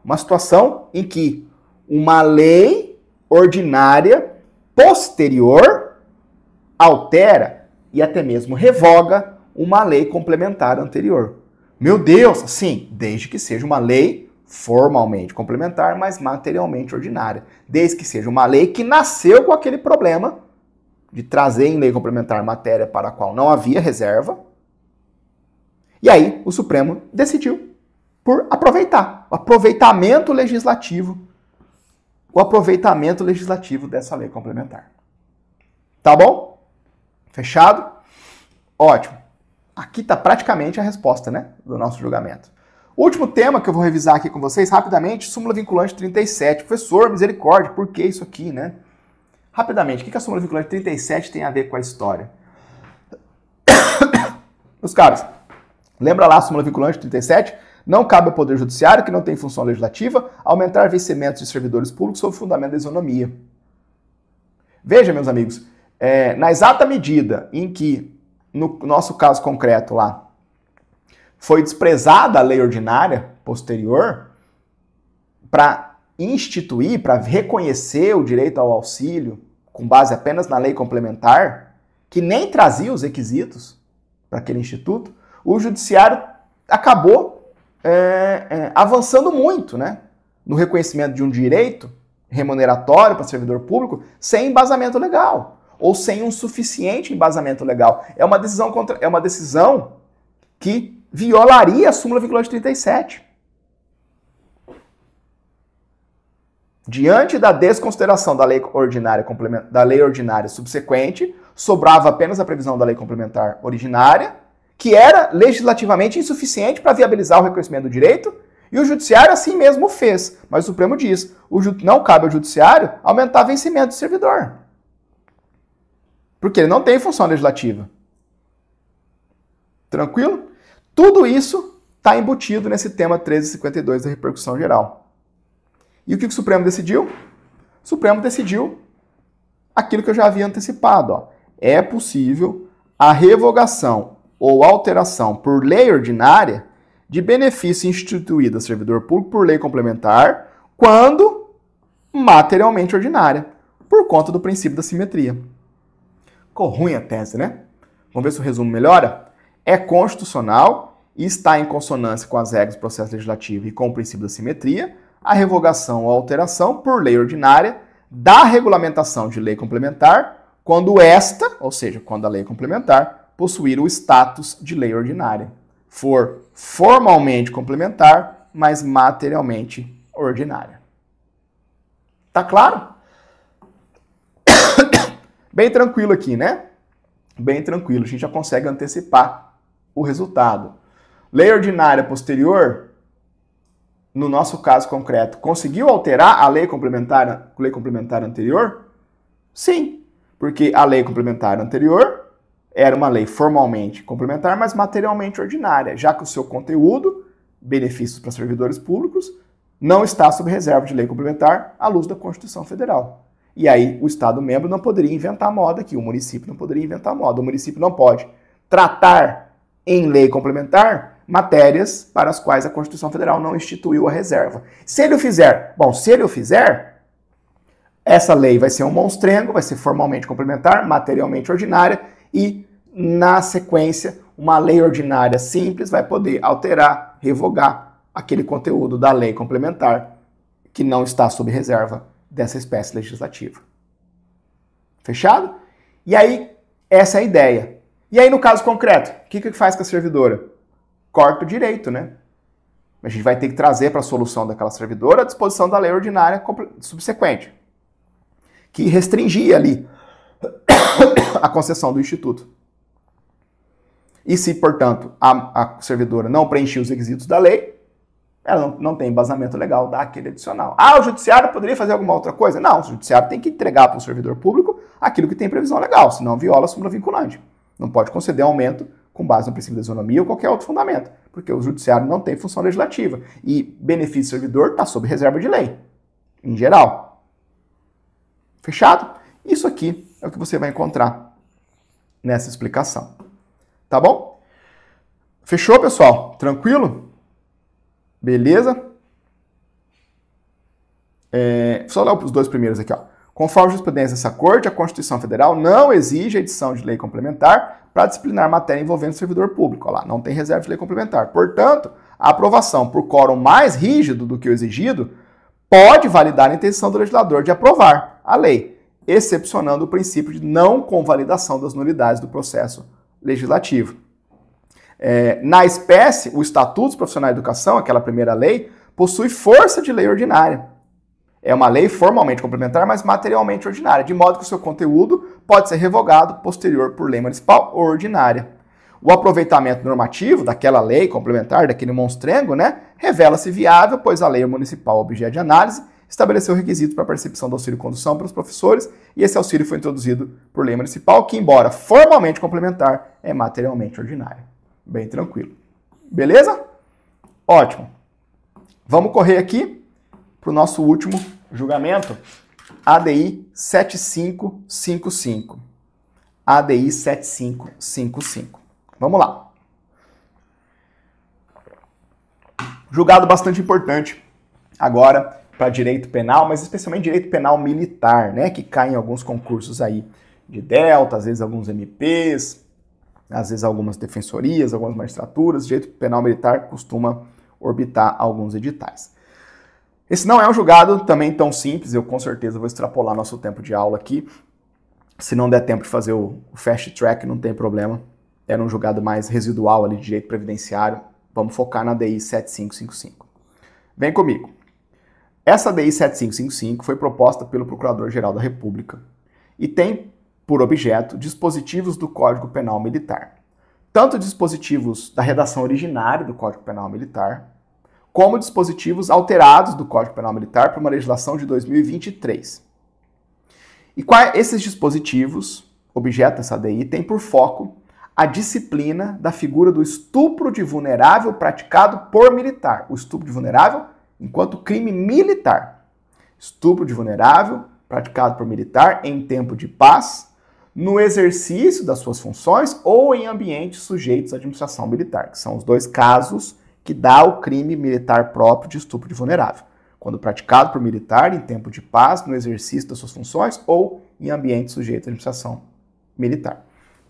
uma situação em que uma lei ordinária posterior altera e até mesmo revoga uma lei complementar anterior. Meu Deus, sim, desde que seja uma lei formalmente complementar, mas materialmente ordinária. Desde que seja uma lei que nasceu com aquele problema de trazer em lei complementar matéria para a qual não havia reserva. E aí o Supremo decidiu por aproveitar o aproveitamento legislativo dessa lei complementar. Tá bom? Fechado? Ótimo. Aqui está praticamente a resposta, né, do nosso julgamento. O último tema que eu vou revisar aqui com vocês rapidamente, súmula vinculante 37. Professor, misericórdia, por que isso aqui, né? Rapidamente, o que a súmula vinculante 37 tem a ver com a história? Meus caros, lembra lá a súmula vinculante 37? Não cabe ao Poder Judiciário, que não tem função legislativa, aumentar vencimentos de servidores públicos sob o fundamento da isonomia. Veja, meus amigos, na exata medida em que, no nosso caso concreto lá, foi desprezada a lei ordinária posterior para instituir, para reconhecer o direito ao auxílio com base apenas na lei complementar, que nem trazia os requisitos para aquele instituto, o Judiciário acabou avançando muito, né, no reconhecimento de um direito remuneratório para servidor público sem embasamento legal, ou sem um suficiente embasamento legal. É uma decisão que violaria a súmula vinculante 37. Diante da desconsideração da lei ordinária subsequente, sobrava apenas a previsão da lei complementar originária, que era legislativamente insuficiente para viabilizar o reconhecimento do direito, e o Judiciário assim mesmo fez. Mas o Supremo diz, não cabe ao Judiciário aumentar vencimento do servidor. Porque ele não tem função legislativa. Tranquilo? Tudo isso está embutido nesse tema 1352 da repercussão geral. E o que o Supremo decidiu? O Supremo decidiu aquilo que eu já havia antecipado. Ó. É possível a revogação ou alteração por lei ordinária de benefício instituído a servidor público por lei complementar quando materialmente ordinária, por conta do princípio da simetria. Ficou ruim a tese, né? Vamos ver se o resumo melhora? É constitucional e está em consonância com as regras do processo legislativo e com o princípio da simetria a revogação ou alteração por lei ordinária da regulamentação de lei complementar quando esta, ou seja, quando a lei complementar, possuir o status de lei ordinária, for formalmente complementar, mas materialmente ordinária. Tá claro? Bem tranquilo aqui, né? Bem tranquilo, a gente já consegue antecipar o resultado. Lei ordinária posterior, no nosso caso concreto, conseguiu alterar a lei complementar anterior? Sim, porque a lei complementar anterior era uma lei formalmente complementar, mas materialmente ordinária, já que o seu conteúdo, benefícios para servidores públicos, não está sob reserva de lei complementar à luz da Constituição Federal. E aí o Estado-membro não poderia inventar moda aqui, o município não poderia inventar moda. O município não pode tratar em lei complementar matérias para as quais a Constituição Federal não instituiu a reserva. Se ele o fizer, Essa lei vai ser um monstrengo, vai ser formalmente complementar, materialmente ordinária e, na sequência, uma lei ordinária simples vai poder alterar, revogar aquele conteúdo da lei complementar que não está sob reserva dessa espécie legislativa. Fechado? E aí, essa é a ideia. E aí, no caso concreto, o que faz com a servidora? Corta o direito, né? A gente vai ter que trazer para a solução daquela servidora a disposição da lei ordinária subsequente, que restringia ali a concessão do Instituto. E se, portanto, a servidora não preencher os requisitos da lei, ela não tem embasamento legal, dá aquele adicional. Ah, o judiciário poderia fazer alguma outra coisa? Não, o judiciário tem que entregar para o servidor público aquilo que tem previsão legal, senão viola a súmula vinculante. Não pode conceder aumento com base no princípio da isonomia ou qualquer outro fundamento, porque o judiciário não tem função legislativa. E benefício do servidor está sob reserva de lei, em geral. Fechado? Isso aqui é o que você vai encontrar nessa explicação. Tá bom? Fechou, pessoal? Tranquilo? Beleza? Só ler os dois primeiros aqui, ó. Conforme a jurisprudência dessa Corte, a Constituição Federal não exige a edição de lei complementar para disciplinar matéria envolvendo o servidor público. Olha lá, não tem reserva de lei complementar. Portanto, a aprovação por quórum mais rígido do que o exigido pode validar a intenção do legislador de aprovar a lei, excepcionando o princípio de não convalidação das nulidades do processo legislativo. Na espécie, o Estatuto dos Profissionais de Educação, aquela primeira lei, possui força de lei ordinária. É uma lei formalmente complementar, mas materialmente ordinária, de modo que o seu conteúdo pode ser revogado posterior por lei municipal ordinária. O aproveitamento normativo daquela lei complementar, daquele monstrengo, né, revela-se viável, pois a lei municipal objeto de análise estabeleceu requisitos para a percepção do auxílio-condução para os professores, e esse auxílio foi introduzido por lei municipal, que, embora formalmente complementar, é materialmente ordinária. Bem tranquilo. Beleza? Ótimo. Vamos correr aqui para o nosso último julgamento, ADI 7555. ADI 7555. Vamos lá. Julgado bastante importante agora para direito penal, mas especialmente direito penal militar, né, que cai em alguns concursos aí de Delta, às vezes alguns MPs, às vezes algumas defensorias, algumas magistraturas. Direito penal militar costuma orbitar alguns editais. Esse não é um julgado também tão simples, eu com certeza vou extrapolar nosso tempo de aula aqui. Se não der tempo de fazer o fast track, não tem problema. Era um julgado mais residual ali de direito previdenciário. Vamos focar na DI 7555. Vem comigo. Essa DI 7555 foi proposta pelo Procurador-Geral da República e tem por objeto dispositivos do Código Penal Militar. Tanto dispositivos da redação originária do Código Penal Militar, como dispositivos alterados do Código Penal Militar por uma legislação de 2023. E esses dispositivos, objeto dessa DI, tem por foco a disciplina da figura do estupro de vulnerável praticado por militar. O estupro de vulnerável enquanto crime militar. Estupro de vulnerável praticado por militar em tempo de paz, no exercício das suas funções ou em ambientes sujeitos à administração militar, que são os dois casos que dá o crime militar próprio de estupro de vulnerável. Quando praticado por militar em tempo de paz, no exercício das suas funções ou em ambiente sujeito à administração militar.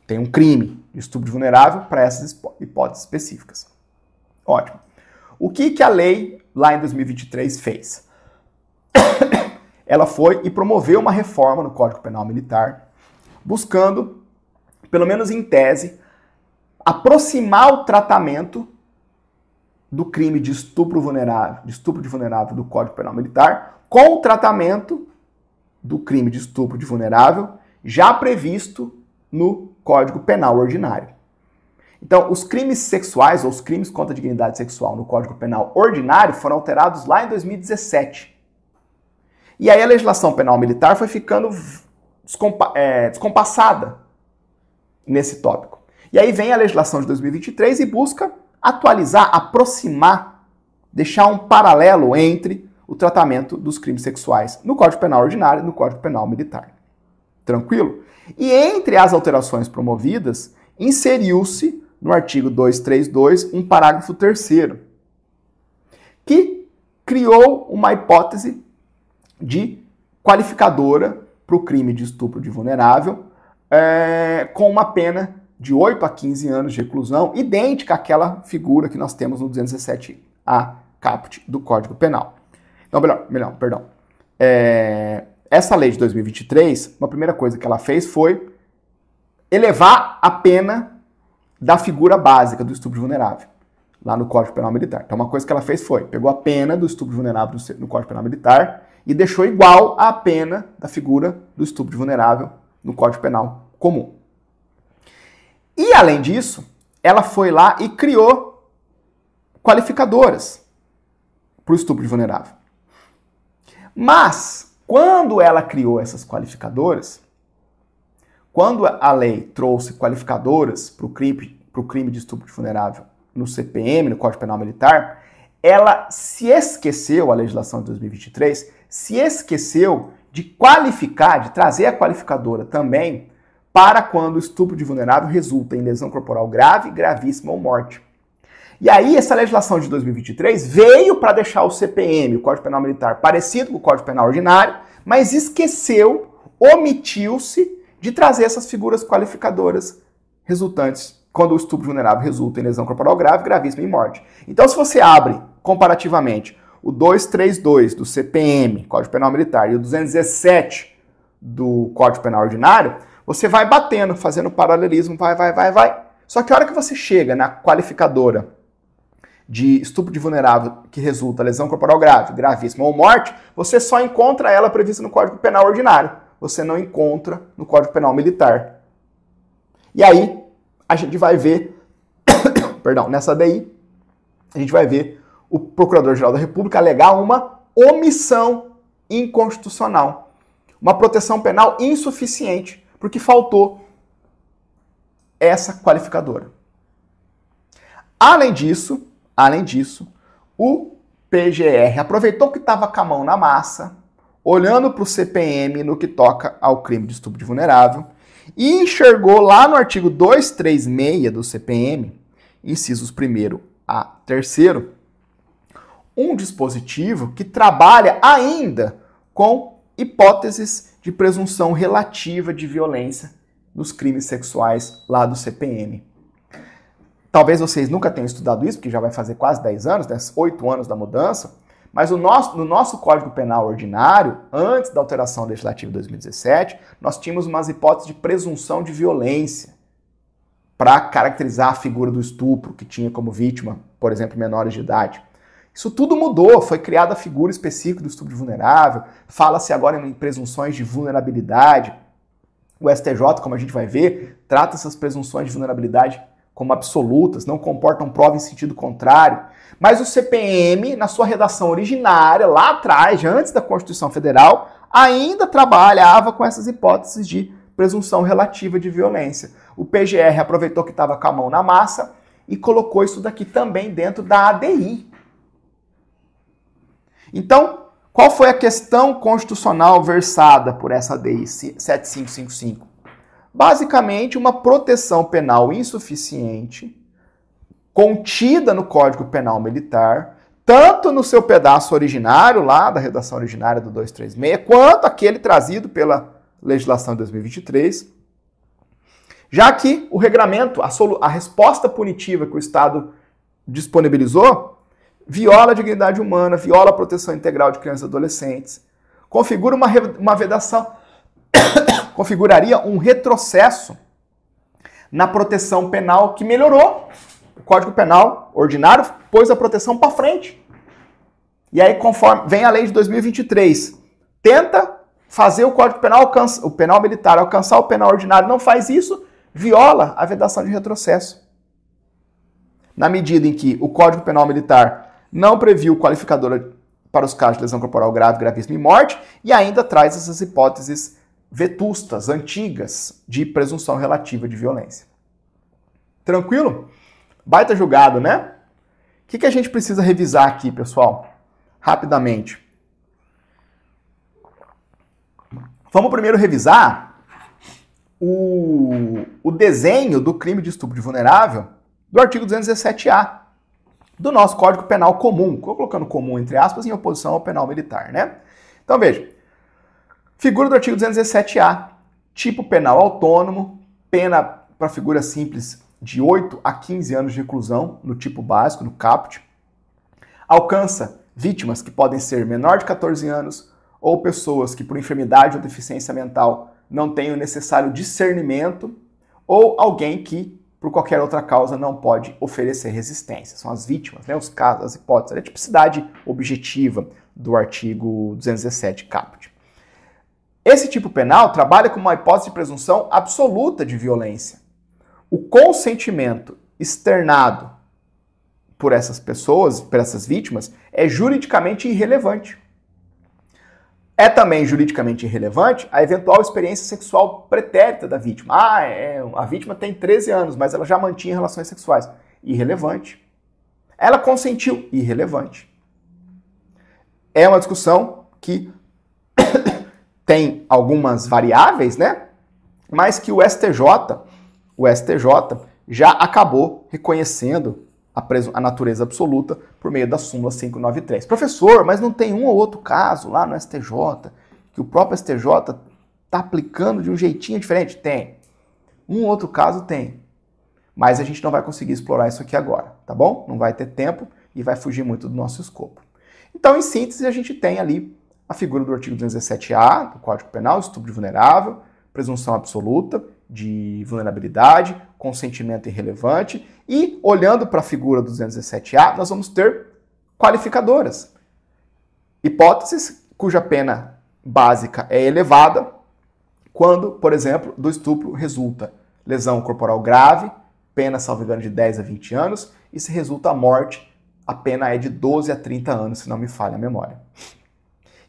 Tem um crime de estupro de vulnerável para essas hipóteses específicas. Ótimo. O que a lei, lá em 2023, fez? Ela foi e promoveu uma reforma no Código Penal Militar, buscando, pelo menos em tese, aproximar o tratamento do crime de estupro de vulnerável do Código Penal Militar com o tratamento do crime de estupro de vulnerável já previsto no Código Penal Ordinário. Então, os crimes sexuais ou os crimes contra a dignidade sexual no Código Penal Ordinário foram alterados lá em 2017. E aí a legislação penal militar foi ficando descompassada nesse tópico. E aí vem a legislação de 2023 e busca atualizar, aproximar, deixar um paralelo entre o tratamento dos crimes sexuais no Código Penal Ordinário e no Código Penal Militar. Tranquilo? E entre as alterações promovidas, inseriu-se no artigo 232 um parágrafo 3º, que criou uma hipótese de qualificadora para o crime de estupro de vulnerável, com uma pena de 8 a 15 anos de reclusão, idêntica àquela figura que nós temos no 217A caput do Código Penal. Então, perdão. Essa lei de 2023, uma primeira coisa que ela fez foi elevar a pena da figura básica do estupro de vulnerável, lá no Código Penal Militar. Então, uma coisa que ela fez foi, pegou a pena do estupro de vulnerável no Código Penal Militar e deixou igual à pena da figura do estupro de vulnerável no Código Penal comum. E, além disso, ela foi lá e criou qualificadoras para o estupro de vulnerável. Mas, quando ela criou essas qualificadoras, quando a lei trouxe qualificadoras para o crime de estupro de vulnerável no CPM, no Código Penal Militar, ela se esqueceu, a legislação de 2023, se esqueceu de qualificar, de trazer a qualificadora também para quando o estupro de vulnerável resulta em lesão corporal grave, gravíssima ou morte. E aí, essa legislação de 2023 veio para deixar o CPM, o Código Penal Militar, parecido com o Código Penal Ordinário, mas esqueceu, omitiu-se de trazer essas figuras qualificadoras resultantes quando o estupro vulnerável resulta em lesão corporal grave, gravíssima e morte. Então, se você abre, comparativamente, o 232 do CPM, Código Penal Militar, e o 217 do Código Penal Ordinário, você vai batendo, fazendo paralelismo, vai. Só que a hora que você chega na qualificadora de estupro de vulnerável que resulta em lesão corporal grave, gravíssima ou morte, você só encontra ela prevista no Código Penal Ordinário. Você não encontra no Código Penal Militar. E aí, a gente vai ver, nessa DI, a gente vai ver o Procurador-Geral da República alegar uma omissão inconstitucional. Uma proteção penal insuficiente, porque faltou essa qualificadora. Além disso, o PGR aproveitou que estava com a mão na massa, olhando para o CPM no que toca ao crime de estupro de vulnerável, e enxergou lá no artigo 236 do CPM, incisos 1º a 3º, um dispositivo que trabalha ainda com hipóteses de presunção relativa de violência nos crimes sexuais lá do CPM. Talvez vocês nunca tenham estudado isso, porque já vai fazer quase 10 anos, né? 8 anos da mudança, mas no nosso Código Penal Ordinário, antes da alteração legislativa de 2017, nós tínhamos umas hipóteses de presunção de violência para caracterizar a figura do estupro, que tinha como vítima, por exemplo, menores de idade. Isso tudo mudou, foi criada a figura específica do estupro de vulnerável, fala-se agora em presunções de vulnerabilidade. O STJ, como a gente vai ver, trata essas presunções de vulnerabilidade como absolutas, não comportam prova em sentido contrário. Mas o CPM, na sua redação originária, lá atrás, antes da Constituição Federal, ainda trabalhava com essas hipóteses de presunção relativa de violência. O PGR aproveitou que estava com a mão na massa e colocou isso daqui também dentro da ADI. Então, qual foi a questão constitucional versada por essa ADI 7555? Basicamente, uma proteção penal insuficiente, contida no Código Penal Militar, tanto no seu pedaço originário, lá da redação originária do 236, quanto aquele trazido pela legislação de 2023, já que o regramento, a resposta punitiva que o Estado disponibilizou, viola a dignidade humana, viola a proteção integral de crianças e adolescentes, configura uma vedação, configuraria um retrocesso na proteção penal que melhorou. O Código Penal Ordinário pôs a proteção para frente. E aí, conforme vem a lei de 2023, tenta fazer o Código Penal, o Penal Militar alcançar o Penal Ordinário, não faz isso, viola a vedação de retrocesso. Na medida em que o Código Penal Militar não previu qualificadora para os casos de lesão corporal grave, gravíssima e morte, e ainda traz essas hipóteses vetustas, antigas, de presunção relativa de violência. Tranquilo? Baita julgado, né? O que a gente precisa revisar aqui, pessoal? Rapidamente. Vamos primeiro revisar o desenho do crime de estupro de vulnerável do artigo 217A do nosso Código Penal comum. Estou colocando comum entre aspas em oposição ao penal militar, né? Então veja, Figura do artigo 217-A, tipo penal autônomo, pena para figura simples de 8 a 15 anos de reclusão, no tipo básico, no caput. Alcança vítimas que podem ser menor de 14 anos ou pessoas que por enfermidade ou deficiência mental não têm o necessário discernimento ou alguém que, por qualquer outra causa, não pode oferecer resistência. São as vítimas, né? Os casos, as hipóteses, a tipicidade objetiva do artigo 217 caput. Esse tipo penal trabalha com uma hipótese de presunção absoluta de violência. O consentimento externado por essas pessoas, por essas vítimas, é juridicamente irrelevante. É também juridicamente irrelevante a eventual experiência sexual pretérita da vítima. A vítima tem 13 anos, mas ela já mantinha relações sexuais. Irrelevante. Ela consentiu. Irrelevante. É uma discussão que tem algumas variáveis, né? Mas que o STJ já acabou reconhecendo a natureza absoluta por meio da súmula 593. Professor, mas não tem um ou outro caso lá no STJ que o próprio STJ está aplicando de um jeitinho diferente? Tem. Um outro caso tem. Mas a gente não vai conseguir explorar isso aqui agora, tá bom? Não vai ter tempo e vai fugir muito do nosso escopo. Então, em síntese, a gente tem ali a figura do artigo 217-A do Código Penal, estupro de vulnerável, presunção absoluta de vulnerabilidade, consentimento irrelevante, e olhando para a figura do 217-A, nós vamos ter qualificadoras. Hipóteses cuja pena básica é elevada quando, por exemplo, do estupro resulta lesão corporal grave, pena, salvo engano, de 10 a 20 anos, e se resulta a morte, a pena é de 12 a 30 anos, se não me falha a memória.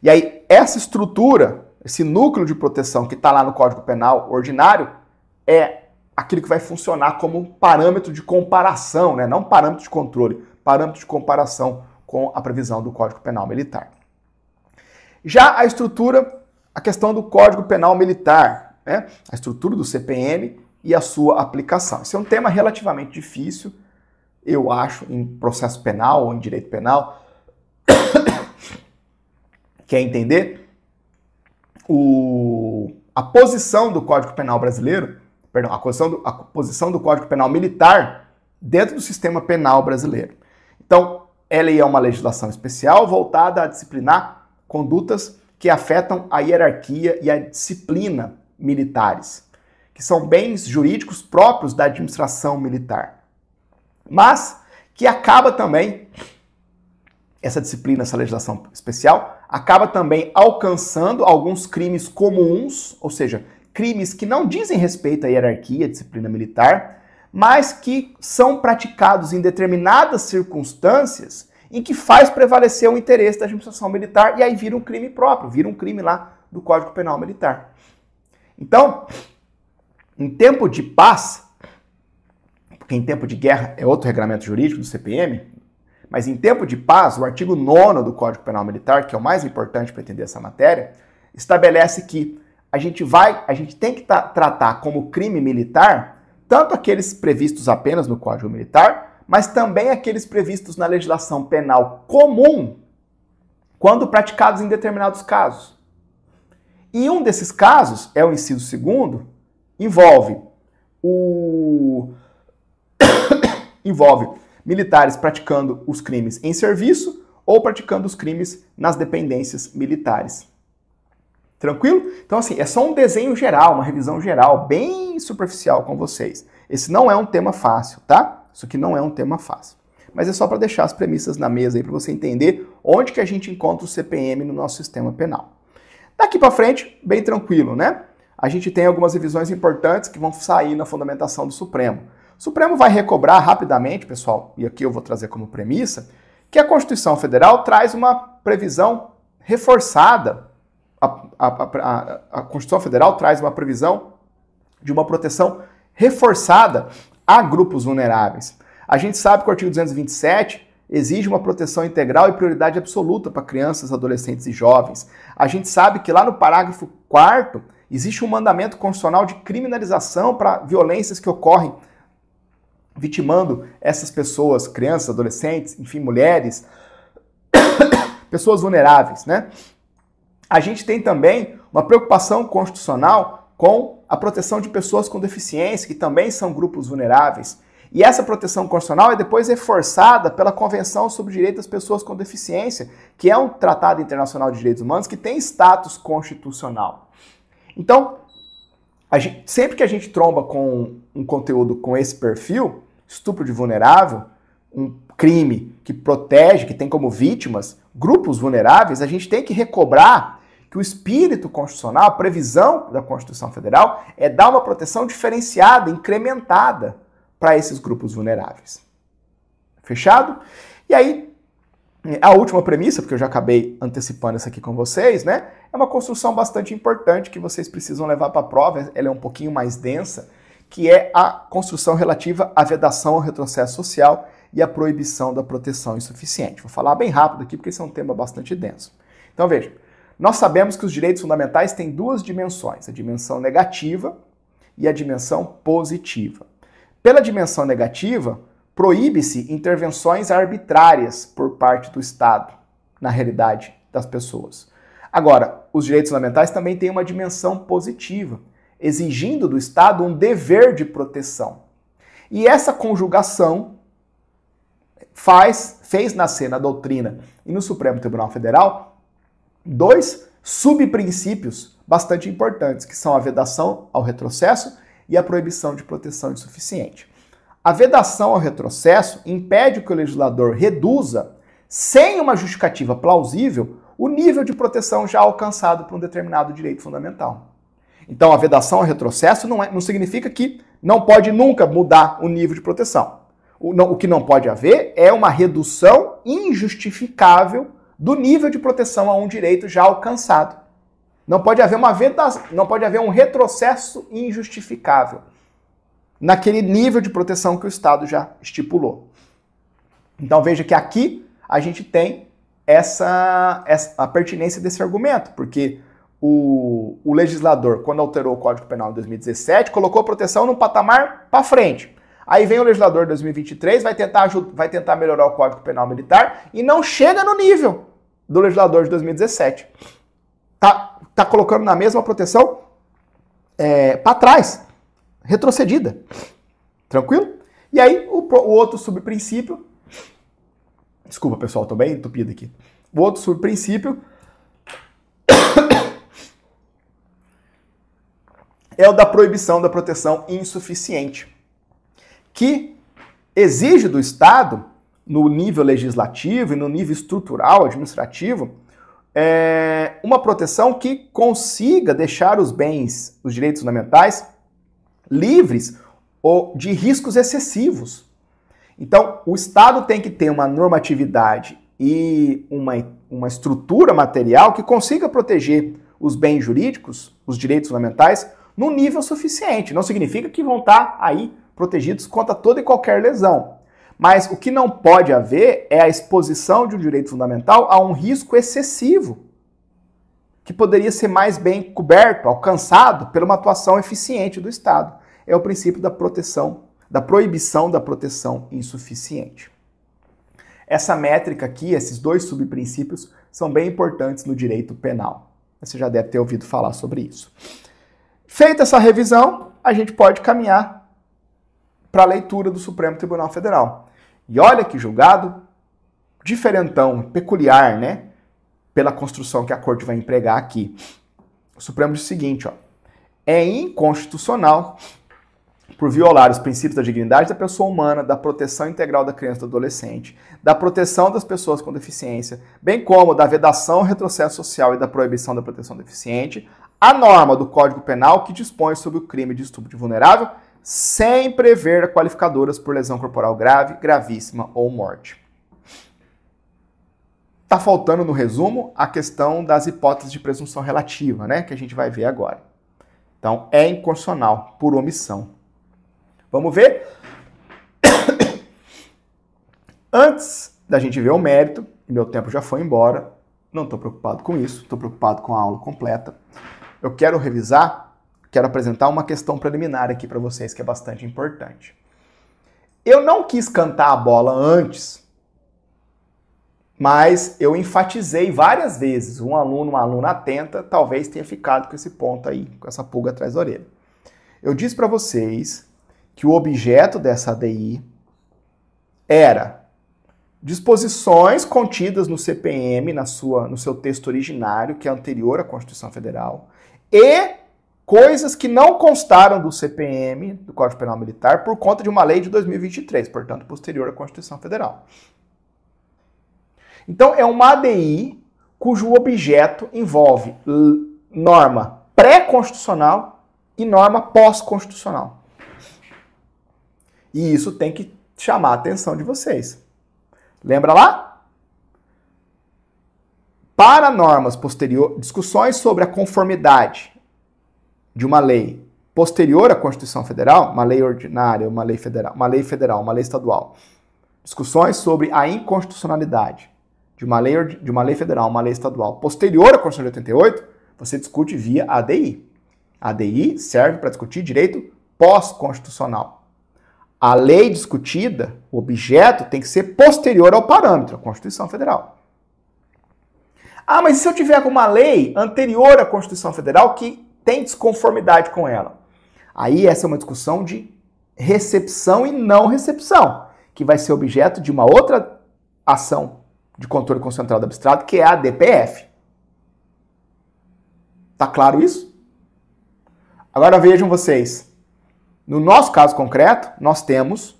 E aí, essa estrutura, esse núcleo de proteção que está lá no Código Penal ordinário, é aquilo que vai funcionar como um parâmetro de comparação, né? Não parâmetro de controle, parâmetro de comparação com a previsão do Código Penal Militar. Já a estrutura, a questão do Código Penal Militar, né? A estrutura do CPM e a sua aplicação. Esse é um tema relativamente difícil, eu acho, em processo penal ou em direito penal. Quer entender? A posição do Código Penal brasileiro, perdão, a posição do Código Penal Militar dentro do sistema penal brasileiro. Então, ela é uma legislação especial voltada a disciplinar condutas que afetam a hierarquia e a disciplina militares, que são bens jurídicos próprios da administração militar. Mas que acaba também, essa disciplina, essa legislação especial, acaba também alcançando alguns crimes comuns, ou seja, crimes que não dizem respeito à hierarquia, à disciplina militar, mas que são praticados em determinadas circunstâncias em que faz prevalecer o interesse da administração militar e aí vira um crime próprio, vira um crime lá do Código Penal Militar. Então, em tempo de paz, porque em tempo de guerra é outro regramento jurídico do CPM, mas em tempo de paz, o artigo 9º do Código Penal Militar, que é o mais importante para entender essa matéria, estabelece que a gente tem que tratar como crime militar tanto aqueles previstos apenas no Código Militar, mas também aqueles previstos na legislação penal comum, quando praticados em determinados casos. E um desses casos, é o inciso 2º, envolve militares praticando os crimes em serviço ou praticando os crimes nas dependências militares. Tranquilo? Então, assim, é só um desenho geral, uma revisão geral, bem superficial com vocês. Esse não é um tema fácil, tá? Isso aqui não é um tema fácil. Mas é só para deixar as premissas na mesa aí, para você entender onde que a gente encontra o CPM no nosso sistema penal. Daqui para frente, bem tranquilo, né? A gente tem algumas revisões importantes que vão sair na fundamentação do Supremo. O Supremo vai recobrar rapidamente, pessoal, e aqui eu vou trazer como premissa, que a Constituição Federal traz uma previsão reforçada. A Constituição Federal traz uma previsão de uma proteção reforçada a grupos vulneráveis. A gente sabe que o artigo 227 exige uma proteção integral e prioridade absoluta para crianças, adolescentes e jovens. A gente sabe que lá no parágrafo 4º existe um mandamento constitucional de criminalização para violências que ocorrem vitimando essas pessoas, crianças, adolescentes, enfim, mulheres, pessoas vulneráveis, né? A gente tem também Uma preocupação constitucional com a proteção de pessoas com deficiência, que também são grupos vulneráveis. E essa proteção constitucional é depois reforçada pela Convenção sobre o Direito das Pessoas com Deficiência, que é um tratado internacional de direitos humanos que tem status constitucional. Então, sempre que a gente tromba com um conteúdo com esse perfil, estupro de vulnerável, um crime que protege, que tem como vítimas grupos vulneráveis, a gente tem que recobrar que o espírito constitucional, a previsão da Constituição Federal, é dar uma proteção diferenciada, incrementada para esses grupos vulneráveis. Fechado? E aí, a última premissa, porque eu já acabei antecipando isso aqui com vocês, né? É uma construção bastante importante que vocês precisam levar para a prova, ela é um pouquinho mais densa, que é a construção relativa à vedação ao retrocesso social e à proibição da proteção insuficiente. Vou falar bem rápido aqui, porque esse é um tema bastante denso. Então, veja, nós sabemos que os direitos fundamentais têm duas dimensões, a dimensão negativa e a dimensão positiva. Pela dimensão negativa, proíbe-se intervenções arbitrárias por parte do Estado, na realidade das pessoas. Agora, os direitos fundamentais também têm uma dimensão positiva, exigindo do Estado um dever de proteção. E essa conjugação fez nascer na doutrina e no Supremo Tribunal Federal dois subprincípios bastante importantes, que são a vedação ao retrocesso e a proibição de proteção insuficiente. A vedação ao retrocesso impede que o legislador reduza, sem uma justificativa plausível, o nível de proteção já alcançado por um determinado direito fundamental. Então, a vedação ao retrocesso não significa que não pode nunca mudar o nível de proteção. O que não pode haver é uma redução injustificável do nível de proteção a um direito já alcançado. Não pode haver um retrocesso injustificável naquele nível de proteção que o Estado já estipulou. Então veja que aqui a gente tem a pertinência desse argumento, porque o legislador, quando alterou o Código Penal em 2017, colocou a proteção num patamar para frente. Aí vem o legislador em 2023, vai tentar melhorar o Código Penal Militar e não chega no nível do legislador de 2017. Tá colocando na mesma proteção para trás, retrocedida. Tranquilo? E aí o outro subprincípio, desculpa pessoal, tô bem entupido aqui. O outro subprincípio é o da proibição da proteção insuficiente, que exige do Estado, no nível legislativo e no nível estrutural, administrativo, uma proteção que consiga deixar os bens, os direitos fundamentais, livres de riscos excessivos. Então, o Estado tem que ter uma normatividade e uma estrutura material que consiga proteger os bens jurídicos, os direitos fundamentais, num nível suficiente. Não significa que vão estar aí protegidos contra toda e qualquer lesão. Mas o que não pode haver é a exposição de um direito fundamental a um risco excessivo, que poderia ser mais bem coberto, alcançado por uma atuação eficiente do Estado. É o princípio da proteção, da proibição da proteção insuficiente. Essa métrica aqui, esses dois subprincípios, são bem importantes no direito penal. Você já deve ter ouvido falar sobre isso. Feita essa revisão, a gente pode caminhar para a leitura do Supremo Tribunal Federal. E olha que julgado diferentão, peculiar, né? Pela construção que a Corte vai empregar aqui. O Supremo diz o seguinte, ó, é inconstitucional por violar os princípios da dignidade da pessoa humana, da proteção integral da criança e do adolescente, da proteção das pessoas com deficiência, bem como da vedação ao retrocesso social e da proibição da proteção deficiente, a norma do Código Penal que dispõe sobre o crime de estupro de vulnerável, sem prever qualificadoras por lesão corporal grave, gravíssima ou morte. Tá faltando, no resumo, a questão das hipóteses de presunção relativa, né, que a gente vai ver agora. Então, é inconstitucional por omissão. Vamos ver? Antes da gente ver o mérito, e meu tempo já foi embora, não estou preocupado com isso, estou preocupado com a aula completa. Eu quero revisar, quero apresentar uma questão preliminar aqui para vocês, que é bastante importante. Eu não quis cantar a bola antes Mas eu enfatizei várias vezes, um aluno, uma aluna atenta, talvez tenha ficado com esse ponto aí, com essa pulga atrás da orelha. Eu disse para vocês que o objeto dessa ADI era disposições contidas no CPM, no seu texto originário, que é anterior à Constituição Federal, e coisas que não constaram do CPM, do Código Penal Militar, por conta de uma lei de 2023, portanto, posterior à Constituição Federal. Então, é uma ADI cujo objeto envolve norma pré-constitucional e norma pós-constitucional. E isso tem que chamar a atenção de vocês. Lembra lá? Para normas posteriores, discussões sobre a conformidade de uma lei posterior à Constituição Federal, uma lei ordinária, uma lei federal, uma lei estadual. Discussões sobre a inconstitucionalidade de uma lei federal, uma lei estadual posterior à Constituição de 88, você discute via ADI. A ADI serve para discutir direito pós-constitucional. A lei discutida, o objeto, tem que ser posterior ao parâmetro, a Constituição Federal. Ah, mas e se eu tiver alguma lei anterior à Constituição Federal que tem desconformidade com ela? Aí essa é uma discussão de recepção e não recepção, que vai ser objeto de uma outra ação de controle concentrado abstrato, que é a DPF. Tá claro isso? Agora vejam vocês. No nosso caso concreto, nós temos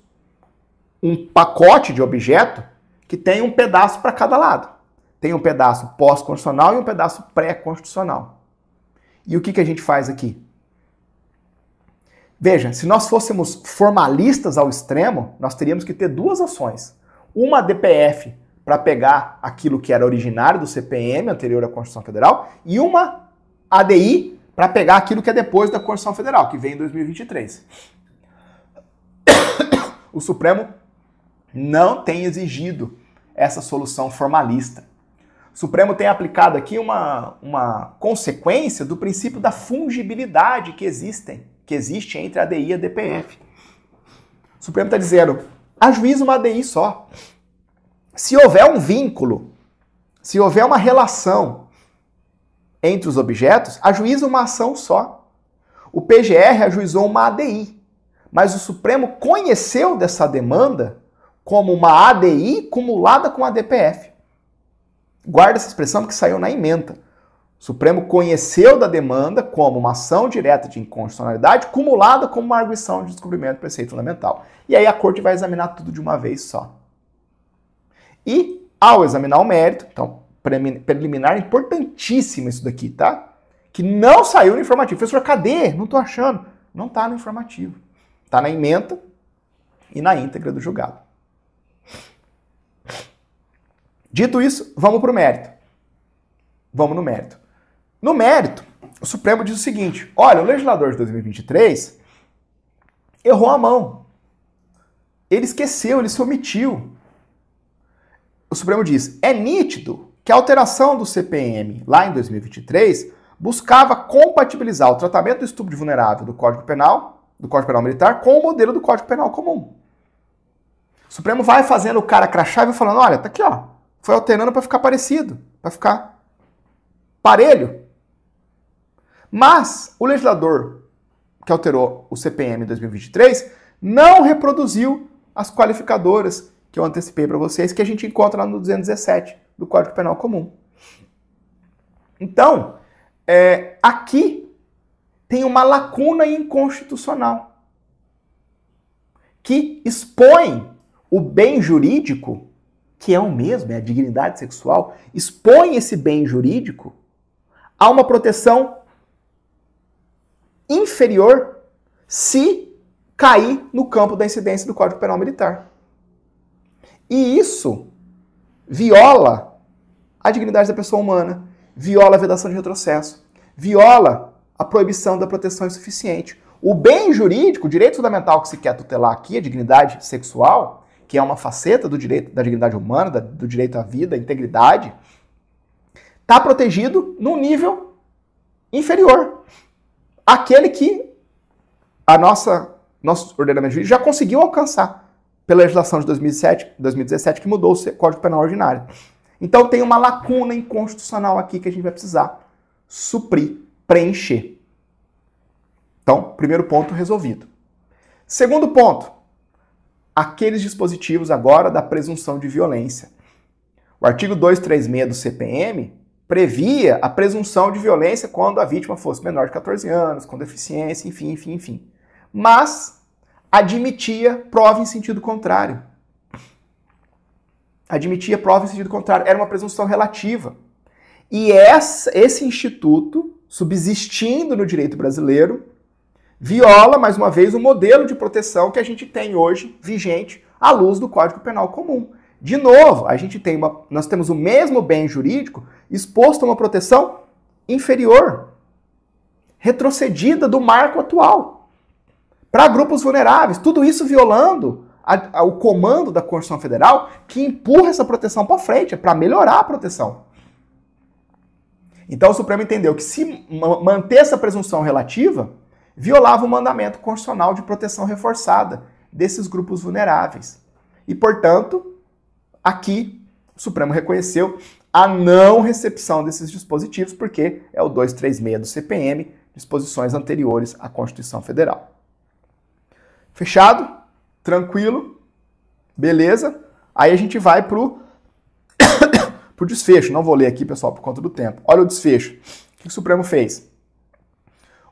um pacote de objeto que tem um pedaço para cada lado. Tem um pedaço pós-constitucional e um pedaço pré-constitucional. E o que a gente faz aqui? Veja, se nós fôssemos formalistas ao extremo, nós teríamos que ter duas ações. Uma DPF para pegar aquilo que era originário do CPM, anterior à Constituição Federal, e uma ADI para pegar aquilo que é depois da Constituição Federal, que vem em 2023. O Supremo não tem exigido essa solução formalista. O Supremo tem aplicado aqui uma consequência do princípio da fungibilidade que existe entre a ADI e a DPF. O Supremo está dizendo, ajuiza uma ADI só. Se houver um vínculo, se houver uma relação entre os objetos, ajuiza uma ação só. O PGR ajuizou uma ADI, mas o Supremo conheceu dessa demanda como uma ADI cumulada com a DPF. Guarda essa expressão que saiu na ementa. O Supremo conheceu da demanda como uma ação direta de inconstitucionalidade cumulada com uma arguição de descumprimento do preceito fundamental. E aí a Corte vai examinar tudo de uma vez só. E, ao examinar o mérito, então, preliminar, importantíssimo isso daqui, tá? Que não saiu no informativo. Professor, cadê? Não tô achando. Não tá no informativo. Tá na ementa e na íntegra do julgado. Dito isso, vamos pro mérito. Vamos no mérito. No mérito, o Supremo diz o seguinte, olha, o legislador de 2023 errou a mão. Ele esqueceu, ele se omitiu. O Supremo diz, é nítido que a alteração do CPM lá em 2023 buscava compatibilizar o tratamento do estupro de vulnerável do Código Penal Militar, com o modelo do Código Penal comum. O Supremo vai fazendo o cara crachá e vai falando, olha, tá aqui, ó, foi alterando para ficar parecido, para ficar parelho. Mas o legislador que alterou o CPM em 2023 não reproduziu as qualificadoras que eu antecipei para vocês, que a gente encontra lá no 217 do Código Penal Comum. Então, aqui tem uma lacuna inconstitucional que expõe o bem jurídico, que é o mesmo, é a dignidade sexual, expõe esse bem jurídico a uma proteção inferior se cair no campo da incidência do Código Penal Militar. E isso viola a dignidade da pessoa humana, viola a vedação de retrocesso, viola a proibição da proteção insuficiente. O bem jurídico, o direito fundamental que se quer tutelar aqui, a dignidade sexual, que é uma faceta do direito da dignidade humana, do direito à vida, à integridade, está protegido num nível inferior. Aquele que nosso ordenamento jurídico já conseguiu alcançar pela legislação de 2017, que mudou o Código Penal Ordinário. Então tem uma lacuna inconstitucional aqui que a gente vai precisar suprir, preencher. Então, primeiro ponto resolvido. Segundo ponto, aqueles dispositivos agora da presunção de violência. O artigo 236 do CPM previa a presunção de violência quando a vítima fosse menor de 14 anos, com deficiência, enfim. Mas admitia prova em sentido contrário. Admitia prova em sentido contrário. Era uma presunção relativa. E esse instituto, subsistindo no direito brasileiro, viola, mais uma vez, o modelo de proteção que a gente tem hoje, vigente, à luz do Código Penal Comum. De novo, nós temos o mesmo bem jurídico exposto a uma proteção inferior, retrocedida do marco atual, para grupos vulneráveis. Tudo isso violando o comando da Constituição Federal, que empurra essa proteção para frente, para melhorar a proteção. Então o Supremo entendeu que se manter essa presunção relativa, violava o mandamento constitucional de proteção reforçada desses grupos vulneráveis. E, portanto, aqui o Supremo reconheceu a não recepção desses dispositivos, porque é o 236 do CPM, disposições anteriores à Constituição Federal. Fechado? Tranquilo? Beleza? Aí a gente vai pro desfecho. Não vou ler aqui, pessoal, por conta do tempo. Olha o desfecho. O que o Supremo fez?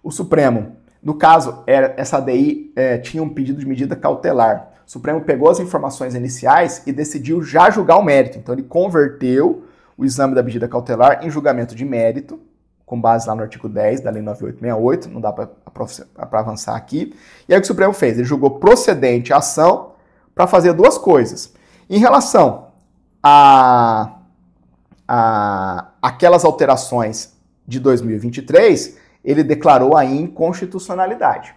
O Supremo, no caso, essa ADI tinha um pedido de medida cautelar. O Supremo pegou as informações iniciais e decidiu já julgar o mérito. Então ele converteu o exame da medida cautelar em julgamento de mérito, com base lá no artigo 10 da Lei 9868, não dá para avançar aqui. E aí o que o Supremo fez? Ele julgou procedente a ação para fazer duas coisas. Em relação a aquelas alterações de 2023, ele declarou a inconstitucionalidade,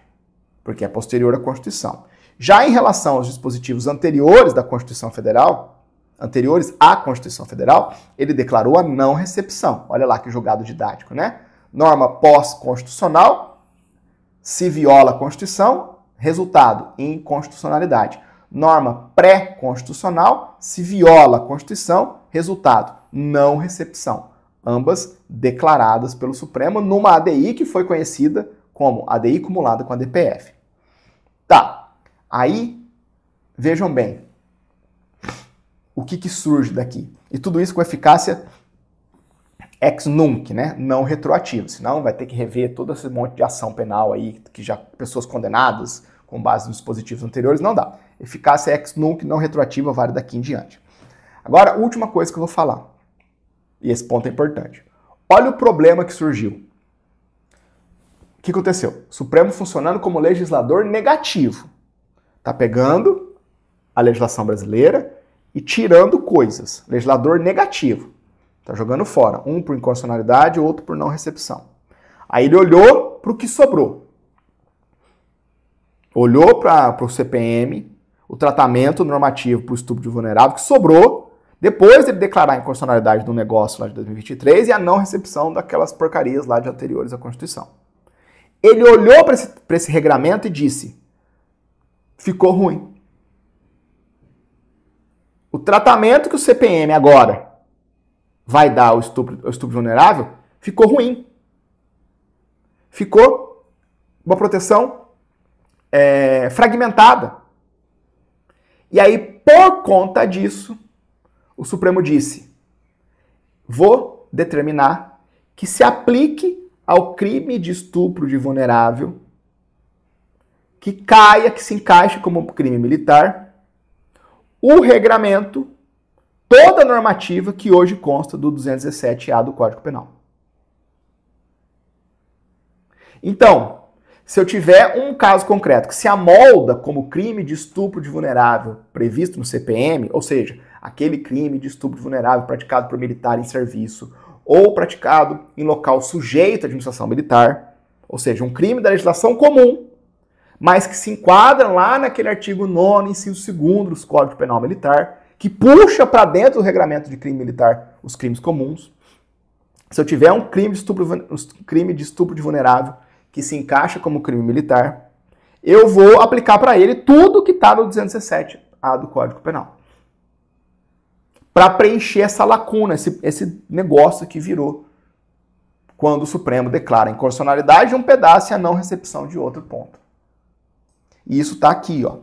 porque é posterior à Constituição. Já em relação aos dispositivos anteriores da Constituição Federal, anteriores à Constituição Federal, ele declarou a não recepção. Olha lá que julgado didático, né? Norma pós-constitucional, se viola a Constituição, resultado, inconstitucionalidade. Norma pré-constitucional, se viola a Constituição, resultado, não recepção. Ambas declaradas pelo Supremo numa ADI que foi conhecida como ADI cumulada com a DPF. Tá, aí, vejam bem, o que surge daqui? E tudo isso com eficácia ex nunc, né? Não retroativa, senão vai ter que rever todo esse monte de ação penal aí, que já pessoas condenadas com base nos dispositivos anteriores, não dá. Eficácia ex nunc, não retroativa, vale daqui em diante. Agora, última coisa que eu vou falar, e esse ponto é importante. Olha o problema que surgiu. O que aconteceu? O Supremo funcionando como legislador negativo. Tá pegando a legislação brasileira e tirando coisas. Legislador negativo. Tá jogando fora. Um por inconstitucionalidade, outro por não recepção. Aí ele olhou para o que sobrou. Olhou para o CPM, o tratamento normativo para o estupro de vulnerável que sobrou, depois ele declarar a inconstitucionalidade do negócio lá de 2023 e a não recepção daquelas porcarias lá de anteriores à Constituição. Ele olhou para esse regramento e disse, ficou ruim. O tratamento que o CPM agora vai dar ao estupro vulnerável ficou ruim. Ficou uma proteção fragmentada. E aí, por conta disso, o Supremo disse, vou determinar que se aplique ao crime de estupro de vulnerável, que se encaixe como crime militar, o regramento, toda a normativa que hoje consta do 217A do Código Penal. Então, se eu tiver um caso concreto que se amolda como crime de estupro de vulnerável previsto no CPM, ou seja, aquele crime de estupro vulnerável praticado por militar em serviço ou praticado em local sujeito à administração militar, ou seja, um crime da legislação comum, mas que se enquadra lá naquele artigo 9º, inciso 2º do Código Penal Militar, que puxa para dentro do regramento de crime militar os crimes comuns. Se eu tiver um crime de estupro de vulnerável que se encaixa como crime militar, eu vou aplicar para ele tudo que está no 217A do Código Penal. para preencher essa lacuna, esse negócio que virou quando o Supremo declara a inconstitucionalidade de um pedaço e a não recepção de outro ponto. E isso está aqui, ó.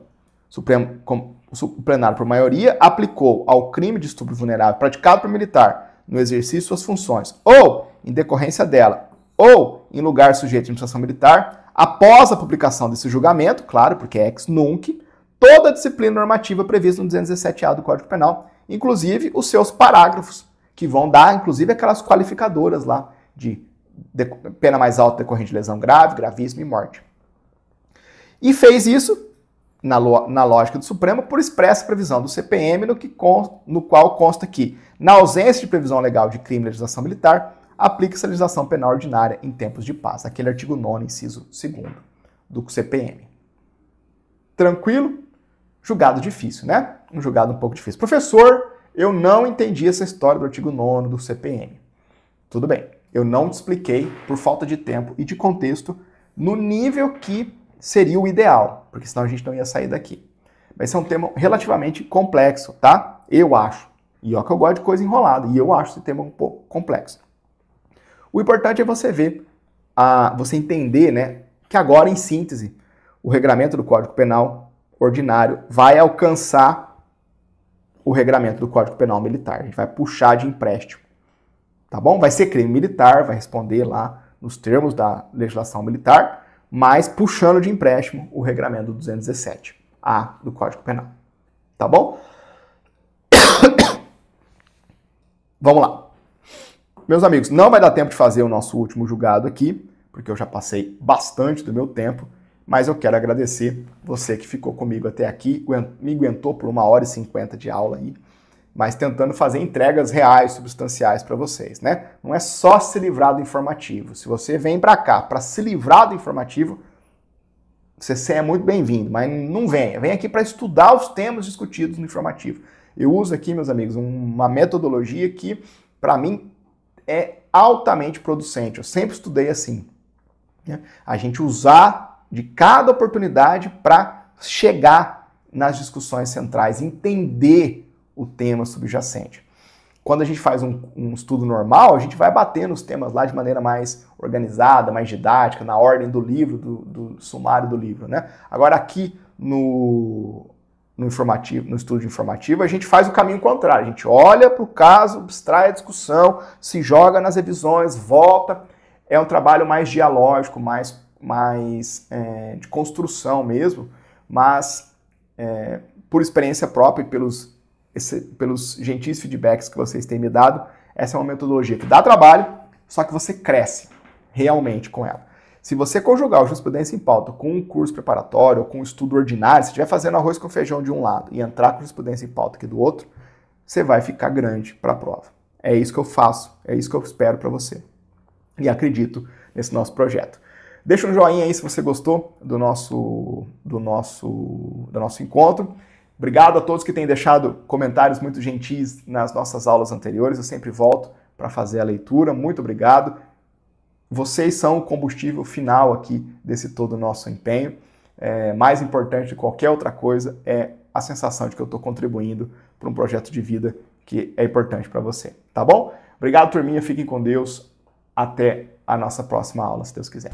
O plenário, por maioria, aplicou ao crime de estupro vulnerável praticado por militar no exercício de suas funções, ou em decorrência dela, ou em lugar sujeito de administração militar, após a publicação desse julgamento, claro, porque é ex nunc, toda a disciplina normativa prevista no 217-A do Código Penal, inclusive os seus parágrafos, que vão dar, inclusive, aquelas qualificadoras lá de pena mais alta decorrente de lesão grave, gravíssima e morte. E fez isso, na lógica do Supremo, por expressa previsão do CPM, no qual consta que, na ausência de previsão legal de crime de legislação militar, aplica-se a legislação penal ordinária em tempos de paz. Aquele artigo 9º, inciso 2º do CPM. Tranquilo? Julgado difícil, né? Um julgado um pouco difícil. Professor, eu não entendi essa história do artigo 9º do CPM. Tudo bem, eu não te expliquei, por falta de tempo e de contexto, no nível que seria o ideal, porque senão a gente não ia sair daqui. Mas esse é um tema relativamente complexo, tá? Eu acho. E ó que eu gosto de coisa enrolada, e eu acho esse tema um pouco complexo. O importante é você ver, você entender, né, que agora, em síntese, o regramento do Código Penal ordinário vai alcançar o regramento do Código Penal militar. A gente vai puxar de empréstimo, tá bom? Vai ser crime militar, vai responder lá nos termos da legislação militar, mas puxando de empréstimo o regramento do 217-A do Código Penal, tá bom? Vamos lá. Meus amigos, não vai dar tempo de fazer o nosso último julgado aqui, porque eu já passei bastante do meu tempo, mas eu quero agradecer você que ficou comigo até aqui, me aguentou por 1h50 de aula aí, mas tentando fazer entregas reais, substanciais para vocês, né? Não é só se livrar do informativo. Se você vem para cá para se livrar do informativo, você é muito bem-vindo, mas não venha. Venha aqui para estudar os temas discutidos no informativo. Eu uso aqui, meus amigos, uma metodologia que, para mim, é altamente producente. Eu sempre estudei assim, né? A gente usar de cada oportunidade para chegar nas discussões centrais, entender o tema subjacente. Quando a gente faz um estudo normal, a gente vai batendo os temas lá de maneira mais organizada, mais didática, na ordem do livro, do sumário do livro, né? Agora aqui no estudo informativo, a gente faz o caminho contrário. A gente olha para o caso, abstrai a discussão, se joga nas revisões, volta. É um trabalho mais dialógico, mais de construção mesmo, mas por experiência própria e pelos gentis feedbacks que vocês têm me dado, essa é uma metodologia que dá trabalho, só que você cresce realmente com ela. Se você conjugar o Jurisprudência em Pauta com um curso preparatório ou com um estudo ordinário, se estiver fazendo arroz com feijão de um lado e entrar com Jurisprudência em Pauta aqui do outro, você vai ficar grande para a prova. É isso que eu faço, é isso que eu espero para você. E acredito nesse nosso projeto. Deixa um joinha aí se você gostou do nosso encontro. Obrigado a todos que têm deixado comentários muito gentis nas nossas aulas anteriores. Eu sempre volto para fazer a leitura. Muito obrigado. Vocês são o combustível final aqui desse todo nosso empenho. Mais importante de qualquer outra coisa é a sensação de que eu estou contribuindo para um projeto de vida que é importante para você. Tá bom? Obrigado, turminha. Fiquem com Deus. Até a nossa próxima aula, se Deus quiser.